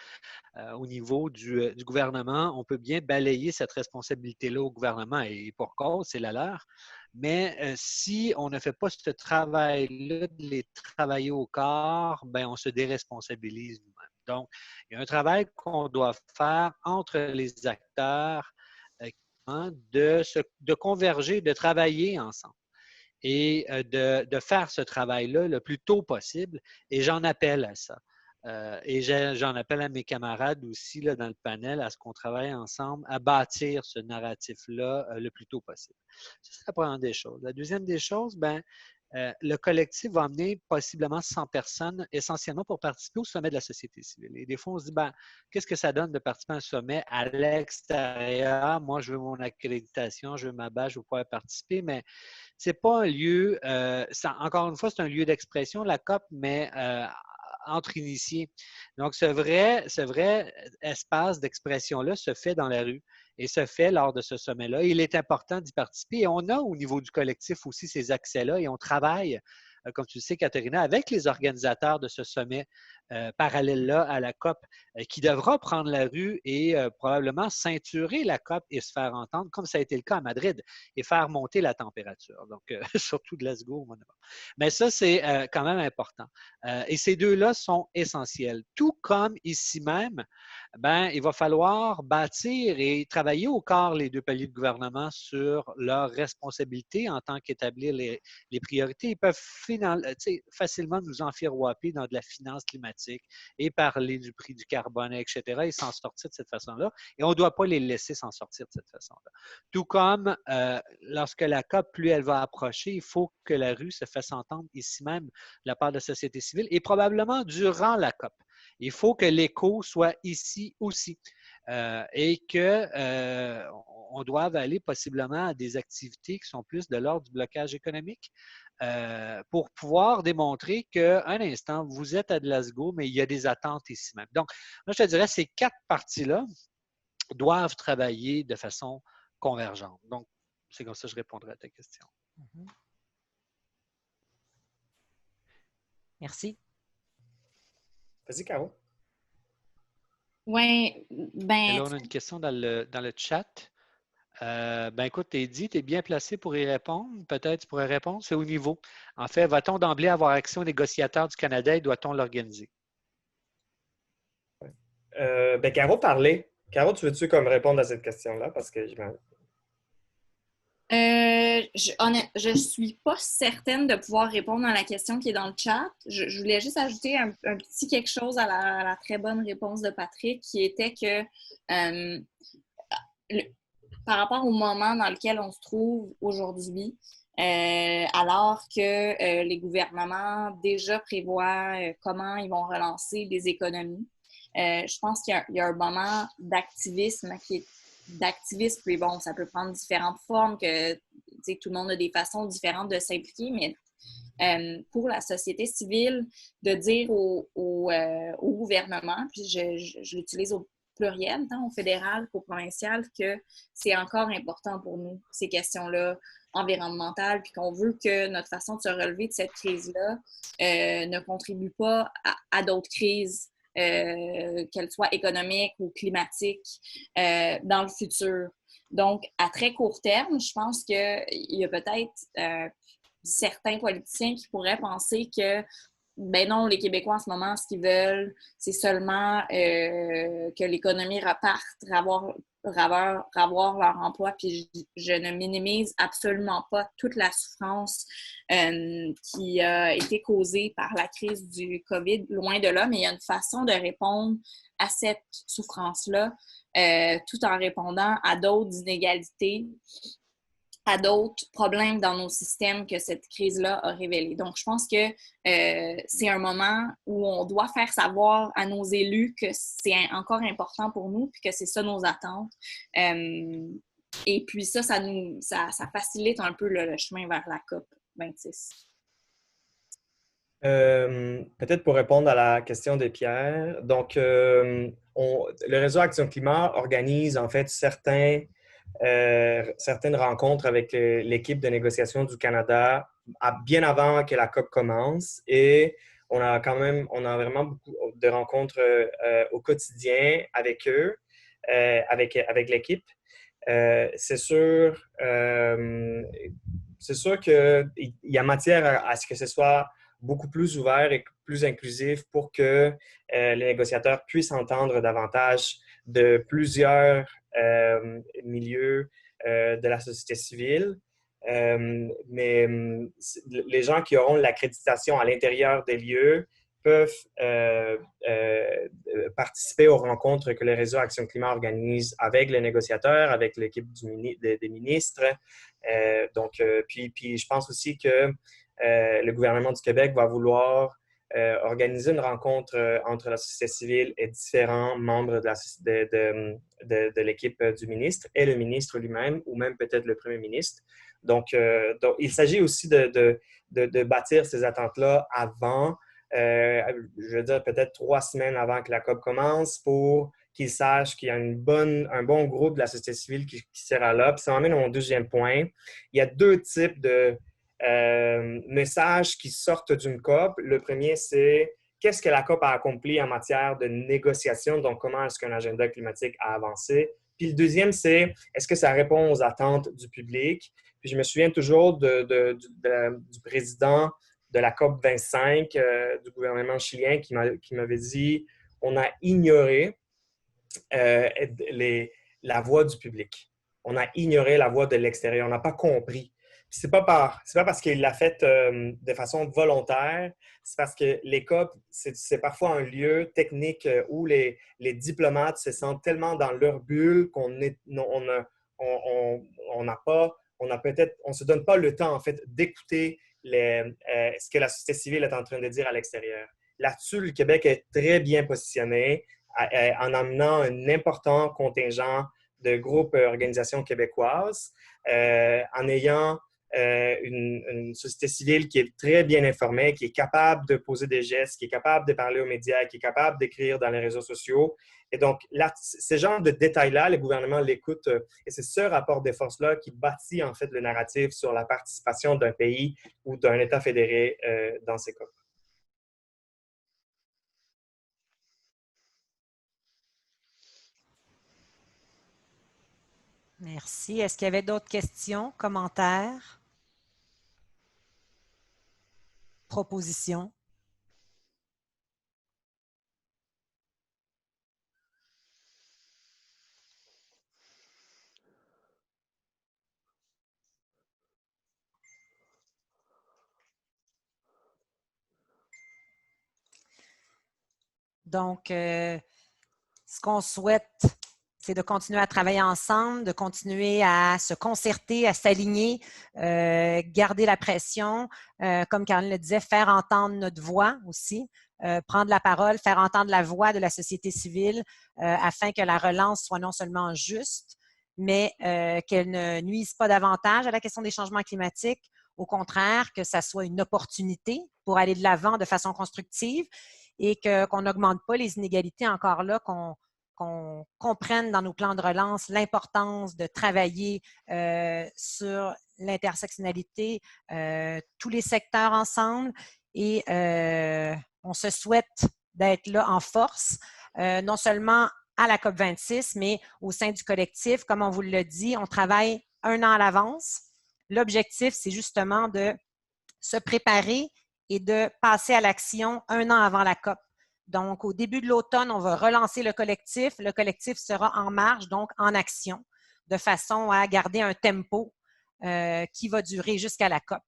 C: au niveau du gouvernement, on peut bien balayer cette responsabilité-là au gouvernement et pour cause, c'est la leur. Mais si on ne fait pas ce travail-là, de les travailler au corps, bien, on se déresponsabilise nous-mêmes. Donc, il y a un travail qu'on doit faire entre les acteurs de converger, de travailler ensemble et de faire ce travail-là le plus tôt possible. Et j'en appelle à ça. Et j'en appelle à mes camarades aussi là, dans le panel à ce qu'on travaille ensemble à bâtir ce narratif-là le plus tôt possible. Ça, c'est la première des choses. La deuxième des choses, ben, le collectif va amener possiblement 100 personnes essentiellement pour participer au sommet de la société civile. Et des fois, on se dit, ben, qu'est-ce que ça donne de participer à un sommet à l'extérieur? Moi, je veux mon accréditation, je veux ma badge, je veux pouvoir participer, mais ce n'est pas un lieu, encore une fois, c'est un lieu d'expression, la COP, mais entre initiés. Donc, ce vrai espace d'expression-là se fait dans la rue et se fait lors de ce sommet-là. Il est important d'y participer et on a au niveau du collectif aussi ces accès-là et on travaille, comme tu le sais, Katharina, avec les organisateurs de ce sommet parallèle-là à la COP qui devra prendre la rue et probablement ceinturer la COP et se faire entendre, comme ça a été le cas à Madrid, et faire monter la température. Donc, surtout Glasgow. Mais ça, c'est quand même important. Et ces deux-là sont essentiels. Tout comme ici même, ben, il va falloir bâtir et travailler au corps les deux paliers de gouvernement sur leurs responsabilités en tant qu'établir les priorités. Ils peuvent facilement nous enfiroiper dans de la finance climatique et parler du prix du carbone, etc., et s'en sortir de cette façon-là. Et on ne doit pas les laisser s'en sortir de cette façon-là. Tout comme lorsque la COP, plus elle va approcher, il faut que la rue se fasse entendre ici même de la part de la société civile et probablement durant la COP. Il faut que l'écho soit ici aussi et qu'on doive aller possiblement à des activités qui sont plus de l'ordre du blocage économique pour pouvoir démontrer qu'un instant, vous êtes à Glasgow, mais il y a des attentes ici même. Donc, moi, je te dirais, ces quatre parties-là doivent travailler de façon convergente. Donc, c'est comme ça que je répondrai à ta question.
A: Merci.
E: Vas-y, Caro.
B: Oui,
C: Et
B: ben,
C: là, on a une question dans le chat. Ben écoute, tu es bien placé pour y répondre. Peut-être tu pourrais répondre. C'est au niveau. En fait, va-t-on d'emblée avoir accès aux négociateurs du Canada et doit-on l'organiser?
E: Ben, Caro parlait. Caro, tu veux-tu comme répondre à cette question-là? Parce que
B: je suis pas certaine de pouvoir répondre à la question qui est dans le chat. Je voulais juste ajouter un petit quelque chose à la très bonne réponse de Patrick, qui était que euh, le- par rapport au moment dans lequel on se trouve aujourd'hui, alors que les gouvernements déjà prévoient comment ils vont relancer les économies, je pense qu'il y a un moment d'activisme qui est d'activisme, puis bon, ça peut prendre différentes formes, que tout le monde a des façons différentes de s'impliquer, mais pour la société civile, de dire au gouvernement, puis je l'utilise au pluriel, tant au fédéral qu'au provincial, que c'est encore important pour nous, ces questions-là environnementales, puis qu'on veut que notre façon de se relever de cette crise-là ne contribue pas à d'autres crises, qu'elles soient économiques ou climatiques, dans le futur. Donc, à très court terme, je pense qu'il y a peut-être certains politiciens qui pourraient penser que ben non, les Québécois en ce moment, ce qu'ils veulent, c'est seulement que l'économie reparte, revoir leur emploi. Puis je ne minimise absolument pas toute la souffrance qui a été causée par la crise du COVID, loin de là, mais il y a une façon de répondre à cette souffrance-là, tout en répondant à d'autres inégalités, à d'autres problèmes dans nos systèmes que cette crise-là a révélés. Donc, je pense que c'est un moment où on doit faire savoir à nos élus que c'est encore important pour nous, puis que c'est ça nos attentes. Et puis ça facilite un peu le chemin vers la COP 26.
E: Peut-être pour répondre à la question de Pierre. Donc, le réseau Action Climat organise en fait certaines rencontres avec l'équipe de négociation du Canada bien avant que la COP commence. Et on a vraiment beaucoup de rencontres au quotidien avec eux, avec l'équipe. C'est sûr qu'il y a matière à ce que ce soit beaucoup plus ouvert et plus inclusif pour que les négociateurs puissent entendre davantage de plusieurs milieux de la société civile. Mais les gens qui auront l'accréditation à l'intérieur des lieux peuvent participer aux rencontres que le réseau Action Climat organise avec les négociateurs, avec l'équipe des ministres. Puis je pense aussi que le gouvernement du Québec va vouloir organiser une rencontre entre la société civile et différents membres de l'équipe du ministre et le ministre lui-même, ou même peut-être le premier ministre. Donc il s'agit aussi de bâtir ces attentes-là avant, je veux dire peut-être 3 semaines avant que la COP commence, pour qu'ils sachent qu'il y a un bon groupe de la société civile qui sera là. Puis ça m'amène à mon deuxième point. Il y a 2 types de messages qui sortent d'une COP. Le premier, c'est qu'est-ce que la COP a accompli en matière de négociation, donc comment est-ce qu'un agenda climatique a avancé. Puis le deuxième, c'est est-ce que ça répond aux attentes du public. Puis je me souviens toujours du président de la COP 25 du gouvernement chilien qui m'avait dit on a ignoré la voix du public. On a ignoré la voix de l'extérieur. On n'a pas compris. C'est pas parce qu'il l'a fait de façon volontaire, c'est parce que les COP, c'est parfois un lieu technique où les diplomates se sentent tellement dans leur bulle qu'on on se donne pas le temps en fait d'écouter ce que la société civile est en train de dire à l'extérieur. Là-dessus, le Québec est très bien positionné en amenant un important contingent de groupes organisations québécoises, en ayant une société civile qui est très bien informée, qui est capable de poser des gestes, qui est capable de parler aux médias, qui est capable d'écrire dans les réseaux sociaux. Et donc, là, ce genre de détails-là, le gouvernement l'écoute et c'est ce rapport de force-là qui bâtit en fait le narratif sur la participation d'un pays ou d'un État fédéré dans ces COP.
A: Merci. Est-ce qu'il y avait d'autres questions, commentaires, propositions? Donc, ce qu'on souhaite, c'est de continuer à travailler ensemble, de continuer à se concerter, à s'aligner, garder la pression, comme Caroline le disait, faire entendre notre voix aussi, prendre la parole, faire entendre la voix de la société civile afin que la relance soit non seulement juste, mais qu'elle ne nuise pas davantage à la question des changements climatiques. Au contraire, que ça soit une opportunité pour aller de l'avant de façon constructive et qu'on n'augmente pas les inégalités encore là, qu'on comprenne dans nos plans de relance l'importance de travailler sur l'intersectionnalité, tous les secteurs ensemble et on se souhaite d'être là en force, non seulement à la COP26, mais au sein du collectif. Comme on vous l'a dit, on travaille 1 an à l'avance. L'objectif, c'est justement de se préparer et de passer à l'action 1 an avant la COP. Donc, au début de l'automne, on va relancer le collectif. Le collectif sera en marche, donc en action, de façon à garder un tempo qui va durer jusqu'à la COP.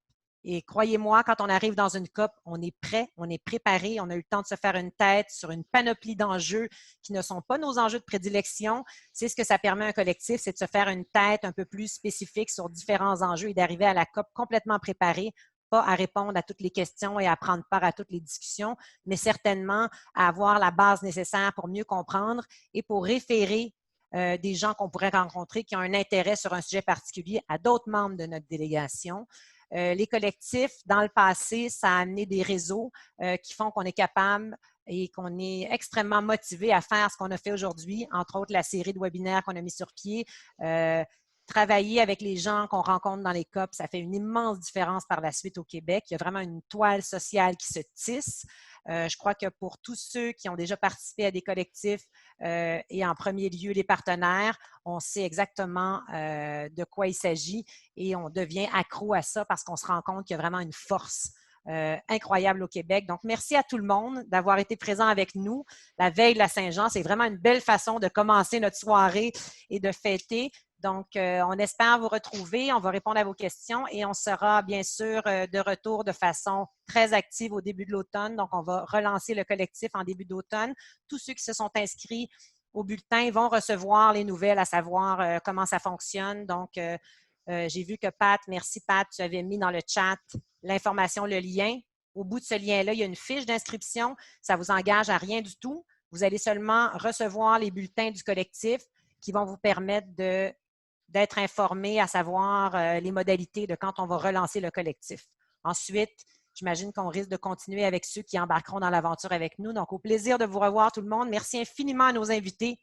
A: Et croyez-moi, quand on arrive dans une COP, on est prêt, on est préparé, on a eu le temps de se faire une tête sur une panoplie d'enjeux qui ne sont pas nos enjeux de prédilection. C'est ce que ça permet à un collectif, c'est de se faire une tête un peu plus spécifique sur différents enjeux et d'arriver à la COP complètement préparé, pas à répondre à toutes les questions et à prendre part à toutes les discussions, mais certainement à avoir la base nécessaire pour mieux comprendre et pour référer des gens qu'on pourrait rencontrer qui ont un intérêt sur un sujet particulier à d'autres membres de notre délégation. Les collectifs, dans le passé, ça a amené des réseaux qui font qu'on est capable et qu'on est extrêmement motivé à faire ce qu'on a fait aujourd'hui, entre autres la série de webinaires qu'on a mis sur pied. Travailler avec les gens qu'on rencontre dans les COP, ça fait une immense différence par la suite au Québec. Il y a vraiment une toile sociale qui se tisse. Je crois que pour tous ceux qui ont déjà participé à des collectifs et en premier lieu les partenaires, on sait exactement de quoi il s'agit et on devient accro à ça parce qu'on se rend compte qu'il y a vraiment une force incroyable au Québec. Donc, merci à tout le monde d'avoir été présent avec nous la veille de la Saint-Jean. C'est vraiment une belle façon de commencer notre soirée et de fêter. Donc, on espère vous retrouver, on va répondre à vos questions et on sera bien sûr de retour de façon très active au début de l'automne. Donc, on va relancer le collectif en début d'automne. Tous ceux qui se sont inscrits au bulletin vont recevoir les nouvelles, à savoir comment ça fonctionne. Donc, j'ai vu que Pat, merci Pat, tu avais mis dans le chat l'information, le lien. Au bout de ce lien-là, il y a une fiche d'inscription. Ça ne vous engage à rien du tout. Vous allez seulement recevoir les bulletins du collectif qui vont vous permettre d'être informés, à savoir les modalités de quand on va relancer le collectif. Ensuite, j'imagine qu'on risque de continuer avec ceux qui embarqueront dans l'aventure avec nous. Donc, au plaisir de vous revoir tout le monde. Merci infiniment à nos invités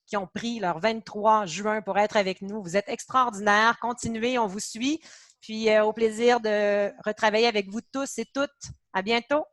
A: qui ont pris leur 23 juin pour être avec nous. Vous êtes extraordinaires. Continuez, on vous suit. Puis, au plaisir de retravailler avec vous tous et toutes. À bientôt.